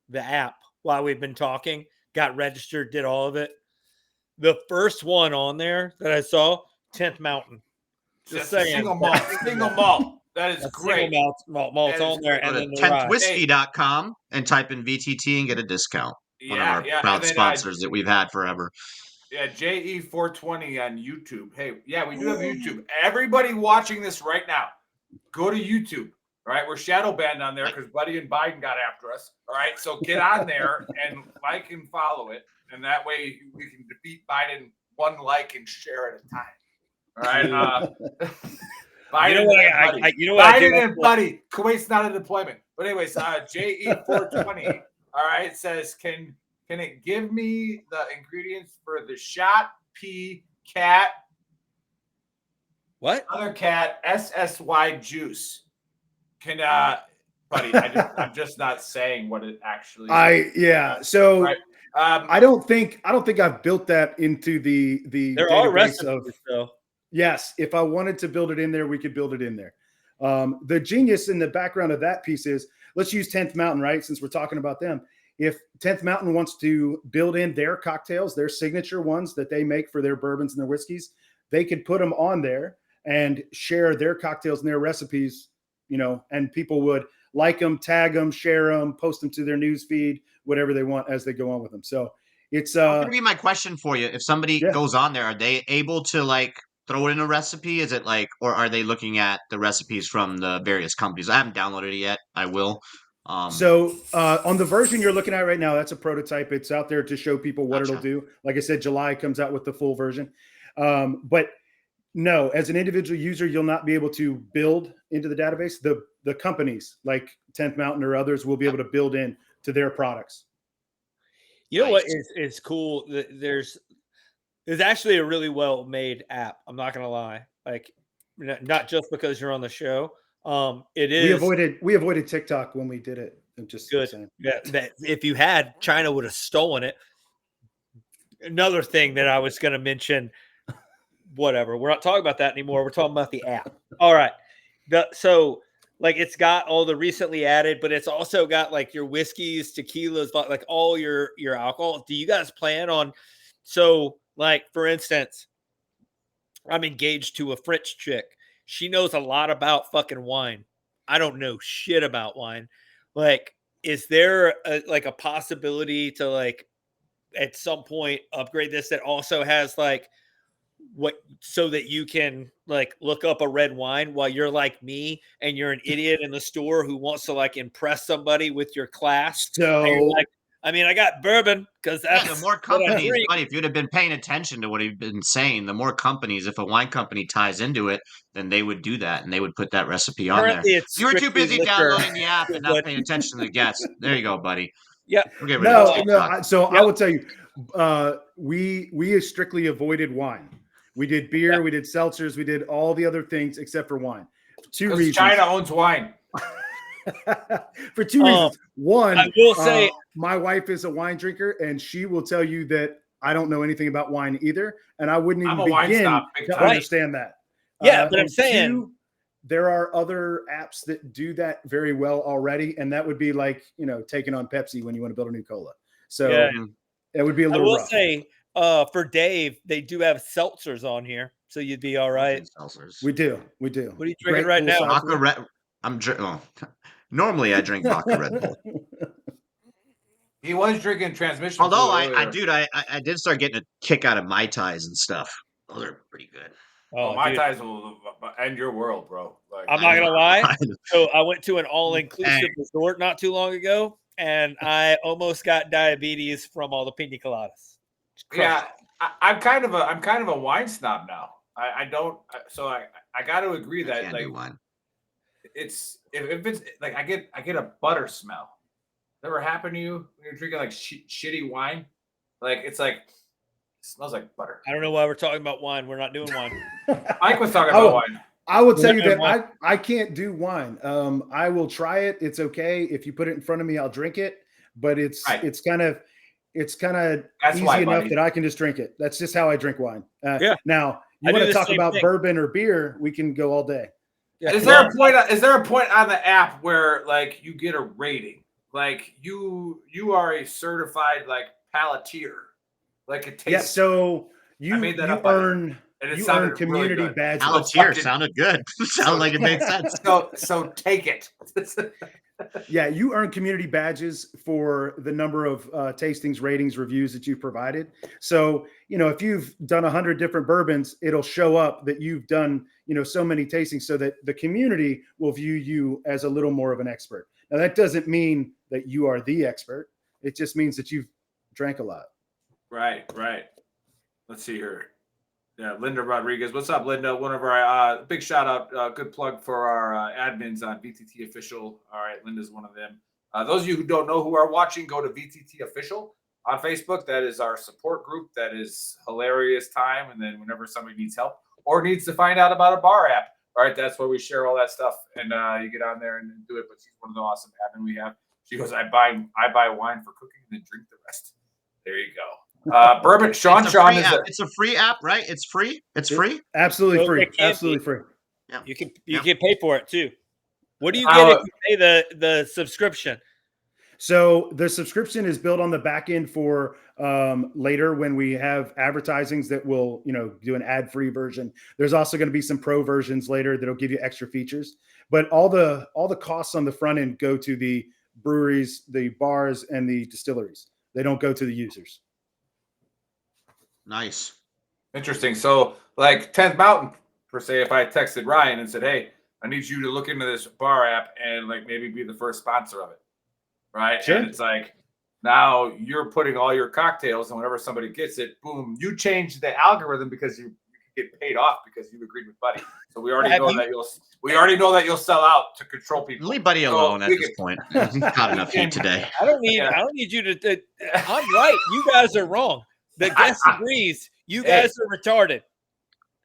the app while we've been talking, got registered, did all of it. The first one on there that I saw, 10th Mountain. Just saying. Single malt. That is great. Single malt's on there. And then 10thwhiskey.com and type in VTT and get a discount. One of our proud sponsors that we've had forever. Yeah, JE420 on YouTube. Hey, yeah, we do have YouTube. Everybody watching this right now, go to YouTube. All right, we're shadow banned on there because Buddy and Biden got after us. All right, so get on there and like and follow it, and that way we can defeat Biden one like and share at a time. All right. Biden and Buddy. Kuwait's not a deployment. But anyways, JE420. All right, says, can it give me the ingredients for the shot pea cat? What? Other cat SSY juice. Can Buddy? I'm just not saying what it actually. So. Right. I don't think I've built that into the there are recipes though. Yes, if I wanted to build it in there, we could build it in there. The genius in the background of that piece is, let's use 10th Mountain, right? Since we're talking about them. If 10th Mountain wants to build in their cocktails, their signature ones that they make for their bourbons and their whiskeys, they could put them on there and share their cocktails and their recipes, and people would like them, tag them, share them, post them to their news feed, whatever they want as they go on with them. So it's that would be my question for you. If somebody goes on there, are they able to throw in a recipe? Is it or are they looking at the recipes from the various companies? I haven't downloaded it yet. I will. So on the version you're looking at right now, that's a prototype. It's out there to show people what it'll do. Like I said, July comes out with the full version. But no, as an individual user, you'll not be able to build into the database. The companies like 10th Mountain or others will be able to build in to their products. You know what is cool? There's actually a really well made app. I'm not gonna lie. Not just because you're on the show. It is. We avoided TikTok when we did it. I'm just good. Saying. Yeah, that if you had, China would have stolen it. Another thing that I was going to mention. Whatever. We're not talking about that anymore. We're talking about the app. All right. It's got all the recently added, but it's also got your whiskeys, tequilas, all your alcohol. Do you guys plan on? So, for instance, I'm engaged to a French chick. She knows a lot about fucking wine. I don't know shit about wine. Is there a possibility to at some point upgrade this that also has like so that you can like look up a red wine while you're like me and you're an idiot in the store who wants to like impress somebody with your class. So like, I mean, I got bourbon because that's the more companies, buddy, if you'd have been paying attention to what he'd been saying, the more companies, if a wine company ties into it, then they would do that and they would put that recipe on there. currently it's You were too busy liquor. downloading the app and not paying attention to the guests. There you go, buddy. Yeah. We'll get rid of no, this no. TikTok. So I will tell you, we strictly avoided wine. We did beer, we did seltzers, we did all the other things except for wine. For two Because reasons. China owns wine. For two reasons. One, I will say, my wife is a wine drinker, and she will tell you that I don't know anything about wine either, and I wouldn't I'm even a wine begin snob, big to time. understand that. Yeah, but I'm and saying- two, there are other apps that do that very well already, and that would be like, you know, taking on Pepsi when you want to build a new cola. So Yeah. it would be a I little will rough. say, for Dave, they do have seltzers on here, so you'd be all right. Seltzers. We do. We do. What are you drinking Great right now? full-size Vodka Red. Normally I drink vodka Red Bull. He was drinking transmission. Although fluid earlier. I did start getting a kick out of Mai Tais and stuff. Those are pretty good. Oh, Oh, my dude, ties will end your world, bro. Like, I'm not gonna lie. I So I went to an all-inclusive Hey. resort not too long ago, and I almost got diabetes from all the pina coladas. yeah, I'm kind of a wine snob now. I don't. So I got to agree that can't like do wine. it's if it's like I get a butter smell. Ever happen to you when you're drinking like shitty wine? Like it's like it smells like butter. I don't know why we're talking about wine. We're not doing wine. Mike was talking about wine. I will tell you Yeah, that I can't do wine. I will try it. It's okay. If you put it in front of me, I'll drink it. But it's Right. it's kind of That's easy why, enough buddy. that I can just drink it. That's just how I drink wine. Yeah. Now I you do want to the talk same about thing. bourbon or beer? We can go all day. Yeah. Is there a point on the app where like you get a rating? Like you are a certified like palateer. Like it tastes. Yeah. So you made that you up, buddy. earn And it you sounded earn community really good. badges. Palantir fucking- sounded good. Sounded like it made sense. So take it. Yeah, you earn community badges for the number of tastings, ratings, reviews that you've provided. So, you know, if you've done 100 different bourbons, it'll show up that you've done, you know, so many tastings so that the community will view you as a little more of an expert. Now, that doesn't mean that you are the expert. It just means that you've drank a lot. Right. Let's see here. Yeah, Linda Rodriguez. What's up, Linda? One of our big shout out, good plug for our admins on VTT Official. All right, Linda's one of them. Those of you who don't know who are watching, go to VTT Official on Facebook. That is our support group. That is hilarious time. And then whenever somebody needs help or needs to find out about a bar app, all right, that's where we share all that stuff. And you get on there and do it. But she's one of the awesome admin we have. She goes, I buy wine for cooking and then drink the rest. There you go. Bourbon. Sean It's a free is app. It's a free app, right? It's free. It's free. Absolutely Well, free. it can't Absolutely be. free. You can Yeah. pay for it too. What do you get if you pay the subscription? So the subscription is built on the back end for later when we have advertisings that will, you know, do an ad-free version. There's also going to be some pro versions later that'll give you extra features. But all the costs on the front end go to the breweries, the bars, and the distilleries. They don't go to the users. Nice. Interesting. So, like 10th Mountain, per se, if I texted Ryan and said, hey, I need you to look into this bar app and like maybe be the first sponsor of it. Right. Sure. And it's like, now you're putting all your cocktails, and whenever somebody gets it, boom, you change the algorithm because you get paid off because you agreed with Buddy. So we already know that you'll sell out to control people. Leave Buddy So alone at we this can- point. He's got enough heat today. I don't need Yeah. you to. I'm right. You guys are wrong. The guest agrees. You Hey. guys are retarded.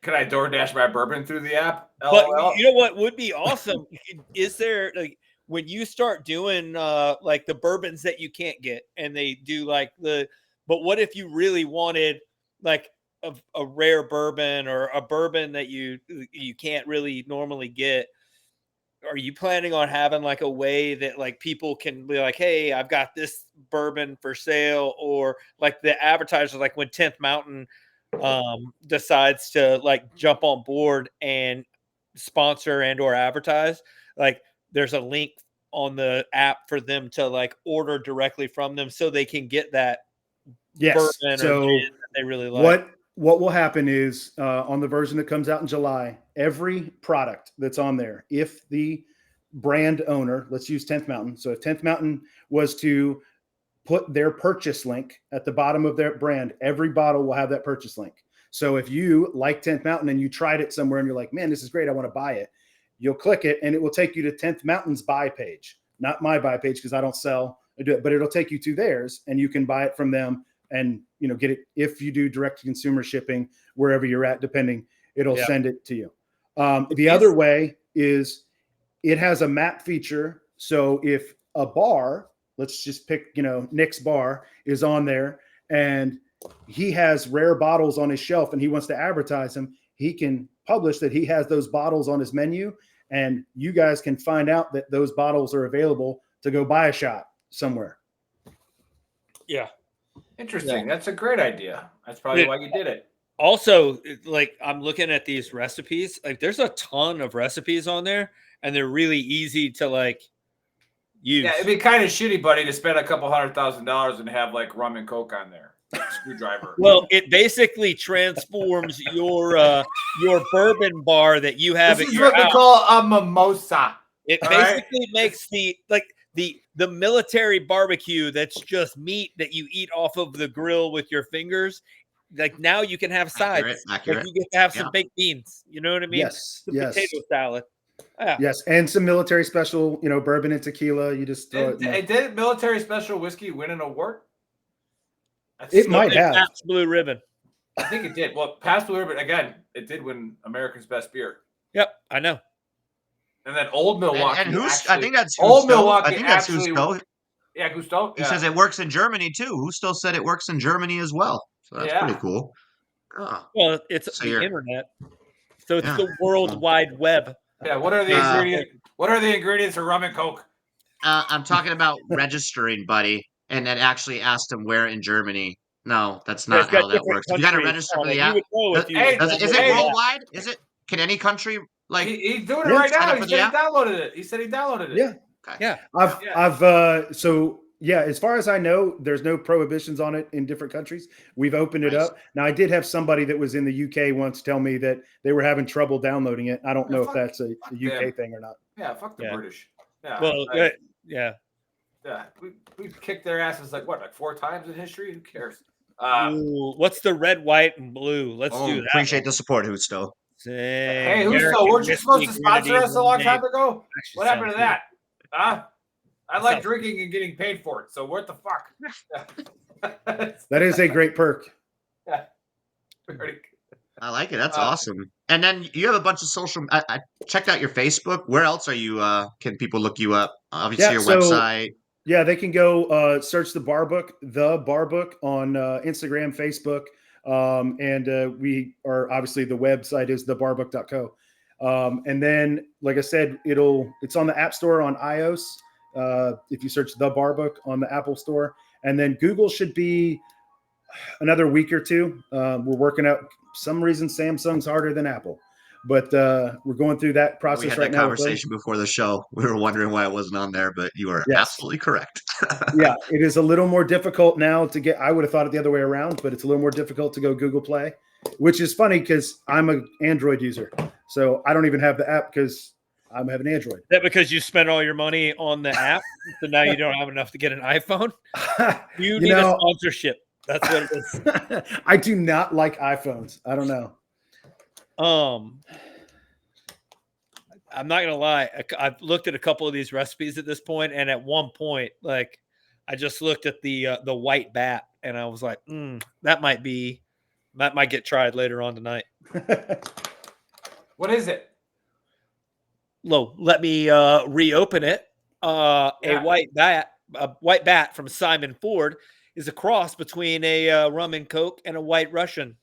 Can I DoorDash my bourbon through the app? But LOL. you know what would be awesome? Is there like when you start doing like the bourbons that you can't get, and they do like but what if you really wanted like a rare bourbon or a bourbon that you can't really normally get? Are you planning on having like a way that like people can be like, hey, I've got this bourbon for sale, or like the advertisers, like when 10th Mountain decides to like jump on board and sponsor and or advertise, like there's a link on the app for them to like order directly from them so they can get that Yes. bourbon or So gin that they really like. what will happen is on the version that comes out in July, every product that's on there, if the brand owner, let's use 10th Mountain. So if 10th Mountain was to put their purchase link at the bottom of their brand, every bottle will have that purchase link. So if you like 10th Mountain and you tried it somewhere and you're like, man, this is great, I want to buy it, you'll click it and it will take you to 10th Mountain's buy page, not my buy page because I don't sell, I do it, but it'll take you to theirs and you can buy it from them and get it. If you do direct to consumer shipping wherever you're at, depending, it'll send it to you. The other way is it has a map feature. So if a bar, let's just pick, Nick's bar is on there and he has rare bottles on his shelf and he wants to advertise them, he can publish that he has those bottles on his menu and you guys can find out that those bottles are available to go buy a shot somewhere. Yeah. Interesting. That's a great idea. That's probably why you did it. Also, like I'm looking at these recipes, like there's a ton of recipes on there and they're really easy to like use. Yeah, it'd be kind of shitty, buddy, to spend a couple $100,000 and have like rum and coke on there. Screwdriver. Well, it basically transforms your bourbon bar that you have This at is your what we house. call a mimosa. It all basically makes the military barbecue that's just meat that you eat off of the grill with your fingers. Like now you can have sides. Accurate. Like you get to have some baked beans. You know what I mean? Yes. Some Yes. potato salad. Yeah. Yes. And some military special, bourbon and tequila. You just throw it. Did military special whiskey win an award? It might have. Pabst Blue Ribbon. I think it did. Well, Pabst Blue Ribbon, again, it did win America's Best Beer. Yep, I know. And then Old Milwaukee. And who's? actually, I think that's Old Husto. Milwaukee. I think that's actually, Husto. Yeah, Gusto. He says it works in Germany too. Husto said it works in Germany as well. So that's pretty cool. Oh. Well, it's So the internet, so it's the World Wide Web. Yeah. What are the ingredients? What are the ingredients for rum and coke? I'm talking about registering, buddy, and then actually asked him where in Germany. No, that's not how that works. You got to register for the app. Is it worldwide? Is it? Can any country like? He's doing it right now. He said he downloaded it. He said he downloaded it. Yeah. Yeah. As far as I know, there's no prohibitions on it in different countries. We've opened it up. Now, I did have somebody that was in the UK once tell me that they were having trouble downloading it. I don't know if that's a UK thing or not. Yeah, fuck the British. Yeah. Well, yeah. We've kicked their asses like 4 times in history? Who cares? What's the red, white, and blue? Let's do that. Appreciate the support, Husto. Hey, Husto, weren't you supposed to sponsor us a long time ago? What happened to that? Huh? I like drinking and getting paid for it. So what the fuck? That is a great perk. Yeah. I like it. That's awesome. And then you have a bunch of social. I checked out your Facebook. Where else are you? Can people look you up? Obviously, your website. Yeah, they can go search the Bar Book on Instagram, Facebook, and we are obviously the website is thebarbook.co. And then, like I said, it's on the App Store on iOS. If you search the Bar Book on the Apple Store, and then Google should be another week or two. We're working out. Some reason Samsung's harder than Apple, but we're going through that process right now. We had that conversation before the show. We were wondering why it wasn't on there, but you are absolutely correct. Yeah, it is a little more difficult now to get. I would have thought it the other way around, but it's a little more difficult to go Google Play, which is funny because I'm an Android user, so I don't even have the app because I have an Android. Is that because you spent all your money on the app, so now you don't have enough to get an iPhone? You need a sponsorship. That's what it is. I do not like iPhones. I don't know. I'm not gonna lie. I've looked at a couple of these recipes at this point, and at one point, like I just looked at the white bat, and I was like, that might get tried later on tonight. What is it? Let me reopen it. A white bat from Simon Ford is a cross between a rum and coke and a white Russian.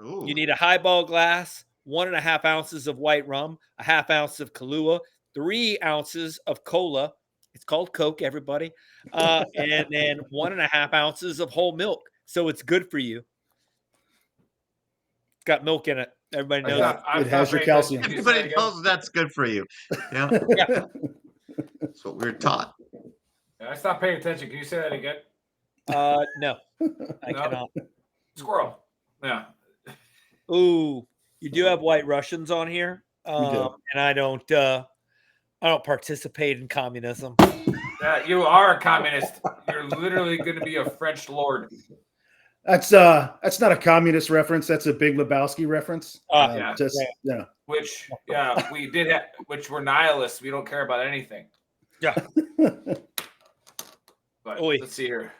Ooh. You need a highball glass, 1.5 ounces of white rum, a 1/2 ounce of Kahlua, 3 ounces of cola. It's called Coke, everybody. And then 1.5 ounces of whole milk. So it's good for you. It's got milk in it. Everybody knows it has your calcium. Everybody knows that's good for you. Yeah. That's what we were taught. I stopped paying attention. Can you say that again? No, I cannot. Squirrel. Yeah. Ooh, you do have White Russians on here. We do. And I don't participate in communism. You are a communist. You're literally going to be a French lord. That's not a communist reference. That's a Big Lebowski reference. Yeah. Which we did have, which we're nihilists. We don't care about anything. Yeah. But let's see here.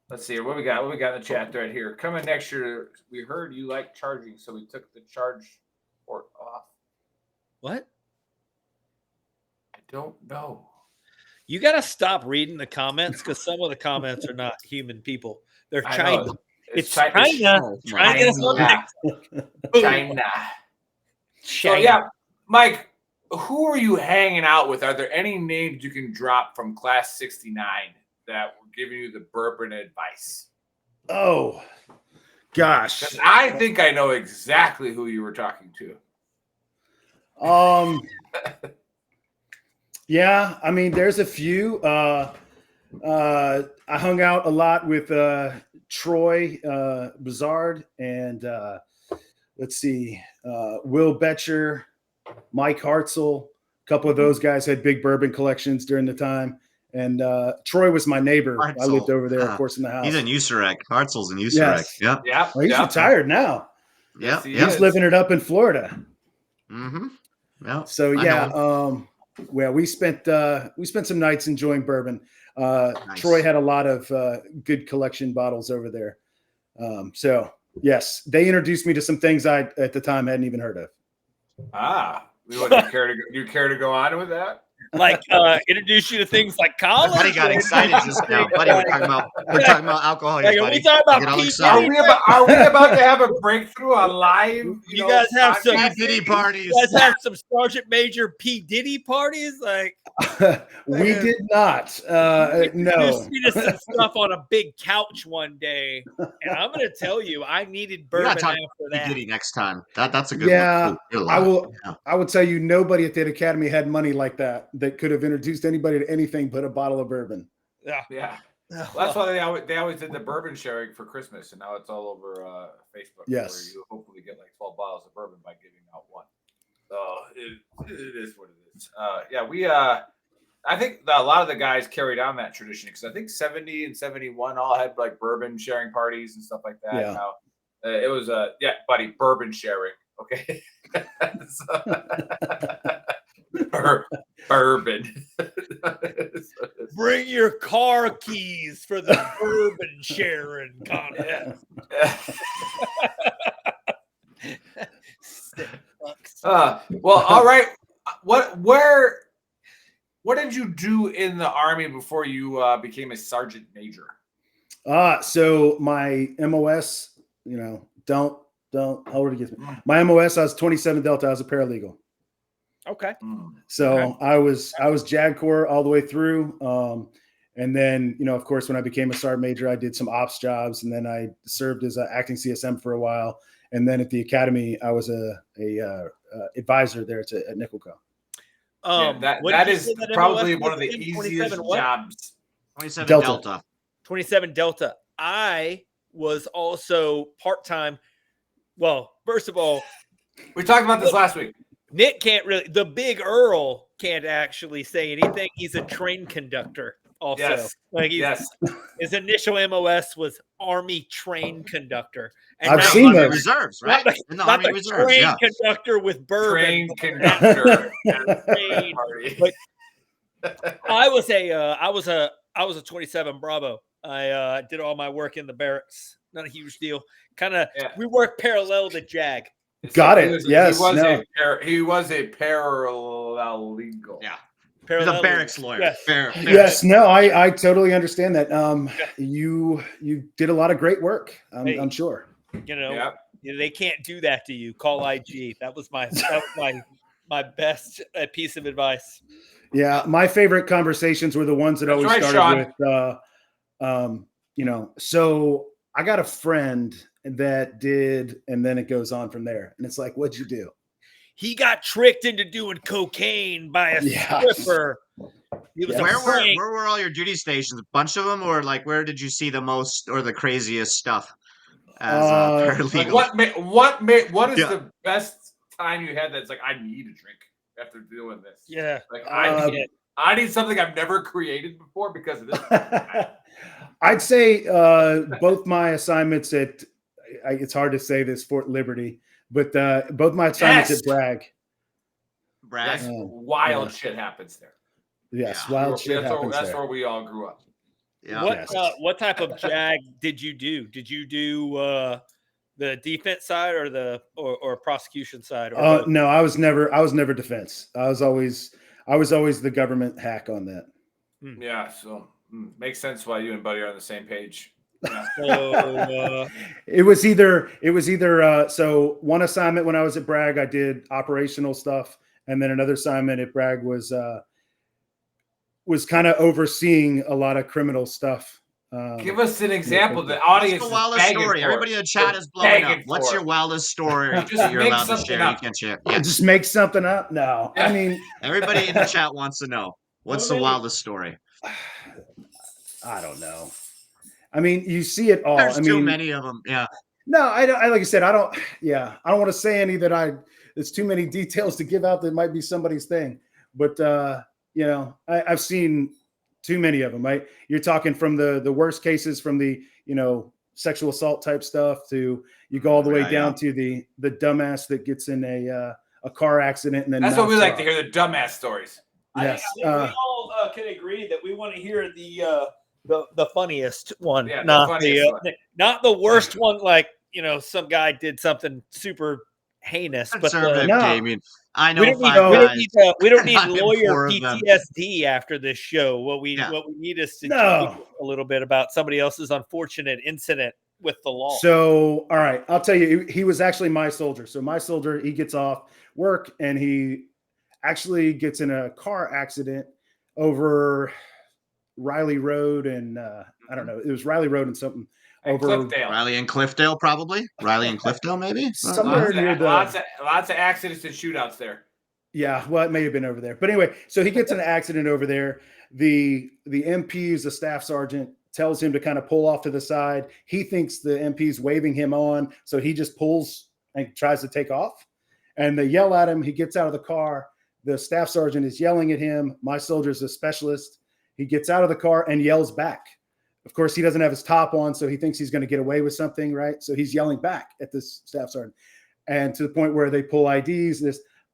What we got. What we got in the chat thread here. Coming next year, we heard you like charging, so we took the charge port off. What? I don't know. You got to stop reading the comments because some of the comments are not human people. They're China. It's China. Trying to get us on China. So, yeah, Mike, who are you hanging out with? Are there any names you can drop from Class 69 that were giving you the bourbon advice? Oh, gosh. 'Cause I think I know exactly who you were talking to. Yeah, I mean, there's a few. I hung out a lot with Troy Bizard and let's see, Will Betcher, Mike Hartzell. A couple of those guys had big bourbon collections during the time. And Troy was my neighbor. Hartzell. I lived over there, of course, in the house. He's in Usurek. Hartzell's in Usurek. Yes. Yep. Yeah. Well, he's retired now. Yep. He's living it up in Florida. Mm-hmm. Yeah. So well, we spent some nights enjoying bourbon. Nice. Troy had a lot of good collection bottles over there. So yes, they introduced me to some things I at the time hadn't even heard of. You care to go on with that? Like introduce you to things like college. Buddy got excited just now. Buddy, we're talking about alcohol. Like, buddy. we talking about Get all P. excited. Are we about to have a breakthrough on live? You guys have some P. Diddy parties. You guys have some Sergeant Major P. Diddy parties? Like We did not. No. Introduced me to some stuff on a big couch one day, and I'm going to tell you, I needed bourbon after that. P. Diddy next time. That's a good one. Ooh, I will. Yeah. I will tell you, nobody at that academy had money like that could have introduced anybody to anything but a bottle of bourbon. Yeah. Well, that's why they always did the bourbon sharing for Christmas, and now it's all over Facebook. Yes. Where you hopefully get like 12 bottles of bourbon by giving out one. So it is what it is. I think a lot of the guys carried on that tradition because I think 70 and 71 all had like bourbon sharing parties and stuff like that. Yeah. Now, it was buddy, bourbon sharing. Okay. Bourbon. Bring your car keys for the bourbon sharing contest. Well, all right. What did you do in the Army before you became a sergeant major? So my MOS, don't hold it against me. My MOS, I was 27 Delta. I was a paralegal. Okay. So I was JAG Corps all the way through. And then, of course, when I became a sergeant major, I did some ops jobs, and then I served as an acting CSM for a while. And then at the academy, I was a advisor there at Nickelco. That is probably one of the easiest jobs. 27 Delta. 27 Delta. I was also part-time. Well, first of all, we talked about this last week. Nick can't really, the big Earl can't actually say anything. He's a train conductor also. Yes. His initial MOS was Army train conductor. And I've seen those. Reserves, right? In the Army Reserves, train conductor with bourbon. Train conductor. But I was a 27 Bravo. I did all my work in the barracks. Not a huge deal. We worked parallel to JAG. Got it. Yes. He was a paralegal. Yeah. He's a barracks lawyer. Yes. Yes. No, I totally understand that. You did a lot of great work. I'm sure. They can't do that to you. Call IG. That was my best piece of advice. Yeah, my favorite conversations were the ones that always started with, so I got a friend that did, and then it goes on from there. And it's like, what'd you do? He got tricked into doing cocaine by a stripper. It was Where a prank. were all your duty stations? A bunch of them, or like where did you see the most or the craziest stuff as Like paralegal? what is Yeah. the best time you had that's like I need a drink after doing this? Yeah. Like Yeah. I need something I've never created before because of this. I'd say both my assignments at it's hard to say this, Fort Liberty, but both my assignments Yes. at Bragg. Bragg. That's wild shit happens there. Yes, Yeah. wild shit happens That's there. where we all grew up. Yeah. What type of JAG did you do? Did you do the defense side or the or prosecution side? Or both? No, I was never defense. I was always the government hack on that. Yeah, so makes sense why you and Buddy are on the same page. Yeah. So, It was either so one assignment when I was at Bragg, I did operational stuff, and then another assignment at Bragg was kind of overseeing a lot of criminal stuff. Give us an example. The audience What's is the wildest begging story? for Everybody it. in the chat They're is blowing up. begging What's for your it. wildest story Just that you're make allowed to something share? up. You can't share. Yeah. Just make something up. No, I mean, Everybody in the chat wants to know what's the wildest story. I don't know. I mean, you see it all. There's I too mean, many of them. Yeah. No, I like I said, I don't. Yeah, I don't want to say any that It's too many details to give out that might be somebody's thing. But I've seen too many of them. Right? You're talking from the worst cases, from the sexual assault type stuff, to you go all the way down to the dumbass that gets in a car accident and then that's what we like off. to hear, the dumbass stories. Yes, I think we all can agree that we want to hear the funniest one, Yeah, not not the worst Yeah. one. Like some guy did something super heinous, but Conservative gaming. I know we don't need I've been lawyer four of them. PTSD after this show. What we need is to talk a little bit about somebody else's unfortunate incident with the law. So, all right, I'll tell you, he was actually my soldier. So my soldier, he gets off work and he actually gets in a car accident over Riley Road and I don't know, it was Riley Road and something over Cliffdale. Riley and Cliffdale, probably. Riley and Cliffdale, maybe. Somewhere near lots of accidents and shootouts there. Yeah, well, it may have been over there, but anyway, so he gets in an accident over there. The MP is a staff sergeant, tells him to kind of pull off to the side. He thinks the MP's waving him on, so he just pulls and tries to take off. And they yell at him. He gets out of the car. The staff sergeant is yelling at him. My soldier's a specialist. He gets out of the car and yells back. Of course, he doesn't have his top on, so he thinks he's going to get away with something, right? So he's yelling back at this staff sergeant. And to the point where they pull IDs.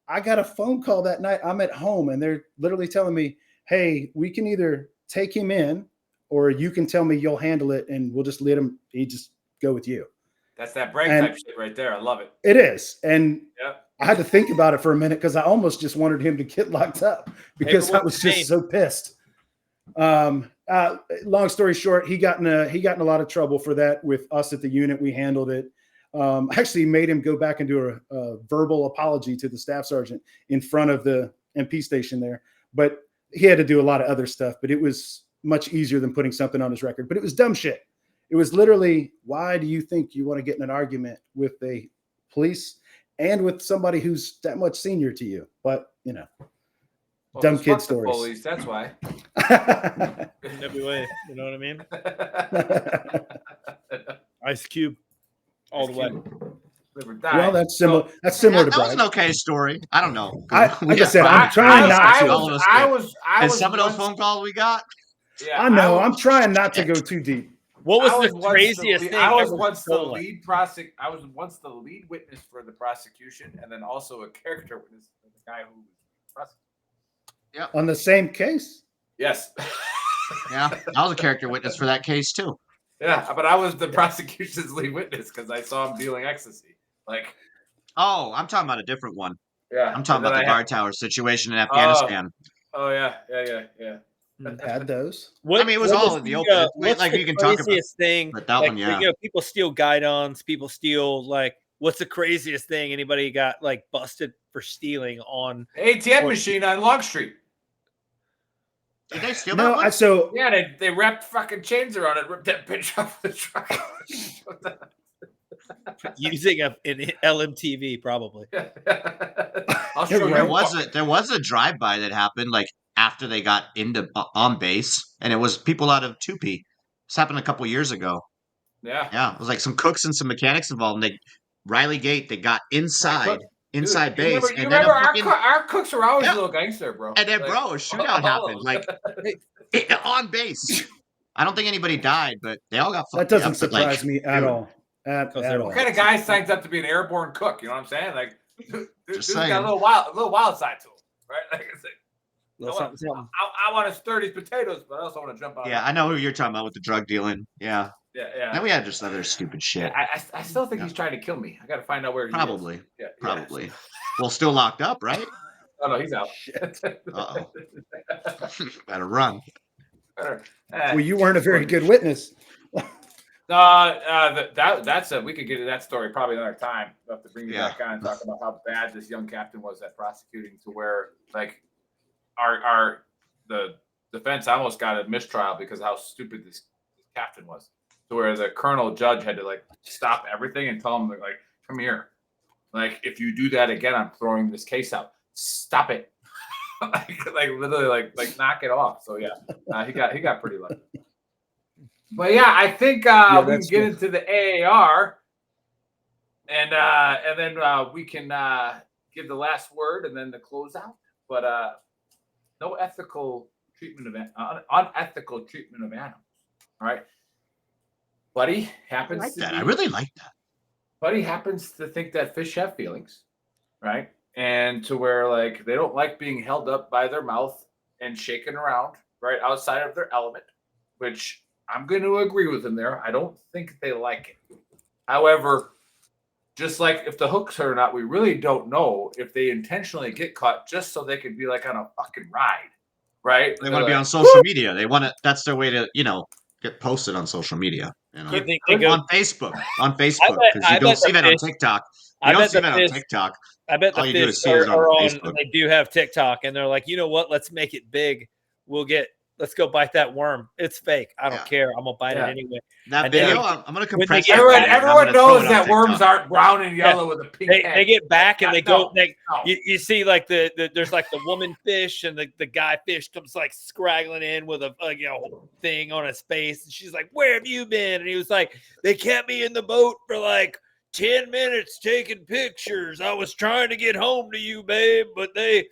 I got a phone call that night. I'm at home, and they're literally telling me, hey, we can either take him in or you can tell me you'll handle it, and we'll just let him just go with you. That's that Bragg type shit right there. I love it. It is. And I had to think about it for a minute because I almost just wanted him to get locked up because I was just so pissed. Long story short, he got in a lot of trouble for that with us at the unit. We handled it. Actually made him go back and do a verbal apology to the staff sergeant in front of the MP station there. But he had to do a lot of other stuff, but it was much easier than putting something on his record. But it was dumb shit. It was literally, why do you think you want to get in an argument with a police and with somebody who's that much senior to you? But, dumb kid stories. Bullies, that's why. NWA, you know what I mean? Ice Cube, all the way. Well, that's similar. That's similar to that was Bragg. an okay story. I don't know. Like I said, I'm trying not to. I was some of those phone calls we got. Yeah, I know. I'm trying not to go too deep. What was the craziest thing? I was once the lead witness for the prosecution, and then also a character witness for the guy who was prosecuted. Yeah. On the same case? Yes. Yeah, I was a character witness for that case too. Yeah, but I was the prosecution's lead witness because I saw him dealing ecstasy. Oh, I'm talking about a different one. Yeah, I'm talking about the guard tower situation in Afghanistan. Oh yeah. Had those. It was all in the open. You can talk about thing. But that one, yeah. People steal guidons. People steal what's the craziest thing anybody got busted for stealing on ATM machine on Long Street? Did they steal that one? Yeah, they wrapped fucking chains around it, ripped that bitch off the truck. Using an LMTV, probably. I'll show you. There was a drive-by that happened after they got into on base, and it was people out of 2P. This happened a couple years ago. Yeah. It was like some cooks and some mechanics involved. And Riley Gate, they got inside Dude, base, you and then remember fucking, our cooks are always yeah. a little gangster, bro. And then, Like, bro, a shootout happened, like on base. I don't think anybody died, but they all got fucked That doesn't up. But, like, surprise me at dude, all. At all. what kind of guy signs up to be an airborne cook? You know what I'm saying? Like, dude's saying. got a little wild side to him, right? Like, it's like I want to stir these potatoes, but I also want to jump out. Yeah, I know who you're talking about with the drug dealing. Yeah. Yeah. Then we had just other stupid shit. Yeah, I still think he's trying to kill me. I got to find out where he Probably. is. Yeah, Probably. Well, still locked up, right? Oh no, he's out. Uh-oh. Better run. Well, you weren't a very good witness. That's we could get to that story probably another time. We'll have to bring you back on and talk about how bad this young captain was at prosecuting, to where like the defense almost got a mistrial because of how stupid this captain was. To where the colonel judge had to like stop everything and tell him like, come here. Like, if you do that again, I'm throwing this case out. Stop it. like literally like knock it off. So yeah, he got pretty lucky. But yeah, I think we can get into the AAR, and then we can give the last word and then the closeout. But no ethical treatment of unethical treatment of animals. All right, Buddy happens. I like that. I really like that. Buddy happens to think that fish have feelings, right? And to where like they don't like being held up by their mouth and shaken around right outside of their element, which I'm going to agree with him there. I don't think they like it. However, just like if the hooks are or not, we really don't know if they intentionally get caught just so they could be like on a fucking ride, right? They want to be on social media. They want to. That's their way to, get posted on social media. You know? You think they go on Facebook? Because you don't see that on TikTok. You don't see that on TikTok. I bet all the you do is fish see it are on on. Facebook. They do have TikTok, and they're like, you know what? Let's make it big. Let's go bite that worm. It's fake. I don't care. I'm gonna bite it anyway. That And video, then I'm gonna compress. Everyone knows that worms aren't brown and yellow with a pink head. They get back and they go. You see, like there's like the woman fish and the guy fish comes like scraggling in with a thing on his face, and she's like, "Where have you been?" And he was like, "They kept me in the boat for like 10 minutes taking pictures. I was trying to get home to you, babe, but I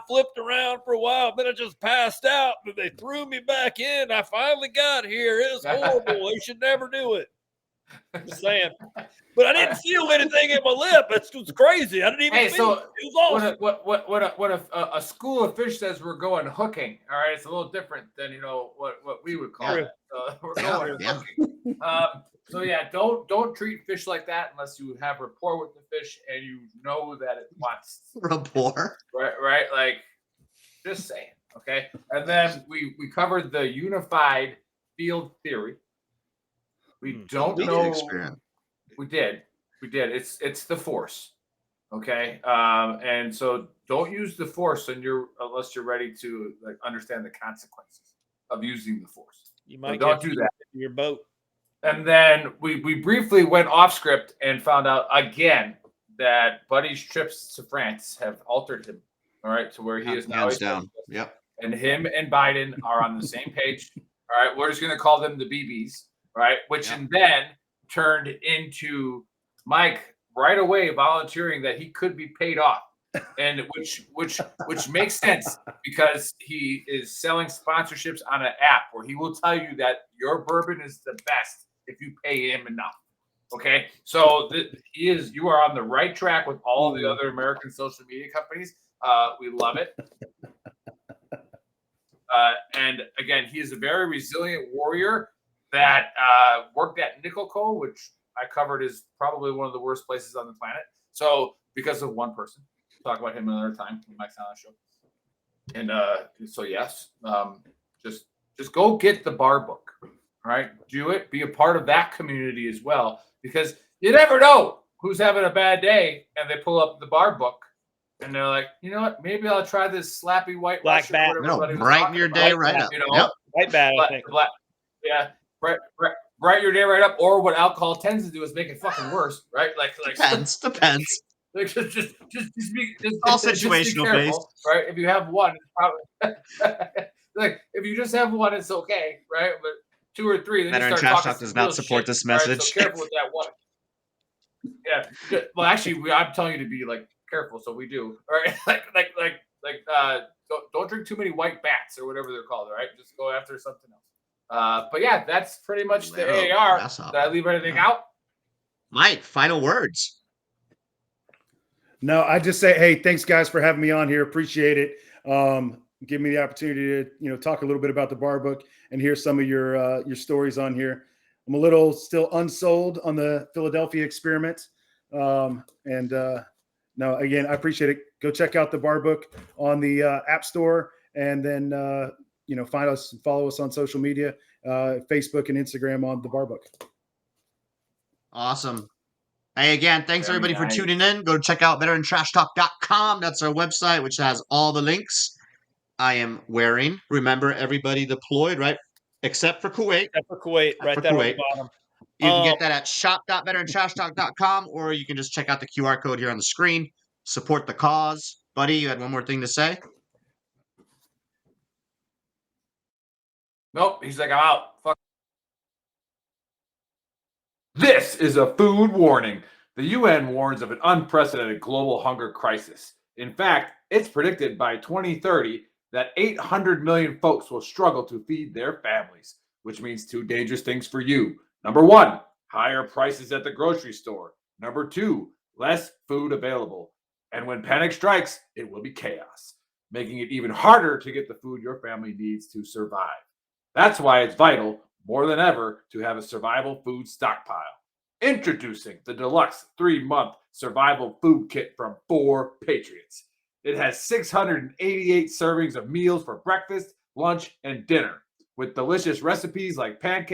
flipped around for a while, then I just passed out, but they threw me back in. I finally got here. It was horrible. You should never do it." I'm just saying. But I didn't feel anything in my lip. It's crazy. I didn't even feel it. It was awesome. When a school of fish says we're going hooking, all right, it's a little different than what we would call it. We're going hooking. So yeah, don't treat fish like that unless you have rapport with the fish and you know that it wants rapport. Right. Like, just saying. Okay. And then we covered the unified field theory. We don't know. We did. It's the force. Okay. And so don't use the force unless you're ready to understand the consequences of using the force. You might don't do that in your boat. And then we briefly went off script and found out again that Buddy's trips to France have altered him. All right, to where he is now down. Yep. And him and Biden are on the same page. All right, we're just going to call them the BBs. Right, which then turned into Mike right away volunteering that he could be paid off, and which makes sense because he is selling sponsorships on an app where he will tell you that your bourbon is the best if you pay him enough. Okay, so you are on the right track with all of the other American social media companies. We love it. And again, he is a very resilient warrior that worked at Nickel Co., which I covered is probably one of the worst places on the planet. So because of one person, we'll talk about him another time in Mike's on show. And so yes, just go get the bar book. All right, do it. Be a part of that community as well, because you never know who's having a bad day and they pull up the bar book and they're like, you know what? Maybe I'll try this slappy white black bat. Brighten your day right up. White bat. I think. Yeah. Brighten your day right up, or what alcohol tends to do is make it fucking worse, right? Like depends. Like just be all just be situational careful, right? If you have one, it's probably like if you just have one, it's okay, right? But 2 or 3, then you Veteran start Trash talking Talk some does real not support shit. this All right, so message. careful with that one. Yeah. Well, actually, I'm telling you to be like careful, so we do. All right, don't drink too many white bats or whatever they're called. All right, just go after something else. But yeah, that's pretty much the Little AAR. grasshopper. Did I leave anything Yeah. out? Mike, final words. No, I just say, hey, thanks guys for having me on here. Appreciate it. Give me the opportunity to, talk a little bit about the bar book and hear some of your stories on here. I'm a little still unsold on the Philadelphia experiment. No, again, I appreciate it. Go check out the bar book on the App Store, and then, find us and follow us on social media, Facebook and Instagram on the bar book. Awesome. Hey, again, thanks Very everybody nice. for tuning in. Go check out VeteranTrashTalk.com. That's our website, which has all the links. I am wearing, remember, everybody deployed, right? Except for Kuwait. Except for Kuwait, Except right for there on Kuwait. the bottom. You can get that at shop.veterantrashtalk.com, or you can just check out the QR code here on the screen. Support the cause. Buddy, you had one more thing to say? Nope. He's like, I'm out. Fuck. This is a food warning. The UN warns of an unprecedented global hunger crisis. In fact, it's predicted by 2030 that 800 million folks will struggle to feed their families, which means 2 dangerous things for you. Number 1, higher prices at the grocery store. Number 2, less food available. And when panic strikes, it will be chaos, making it even harder to get the food your family needs to survive. That's why it's vital, more than ever, to have a survival food stockpile. Introducing the deluxe 3-month survival food kit from 4 Patriots. It has 688 servings of meals for breakfast, lunch, and dinner, with delicious recipes like pancakes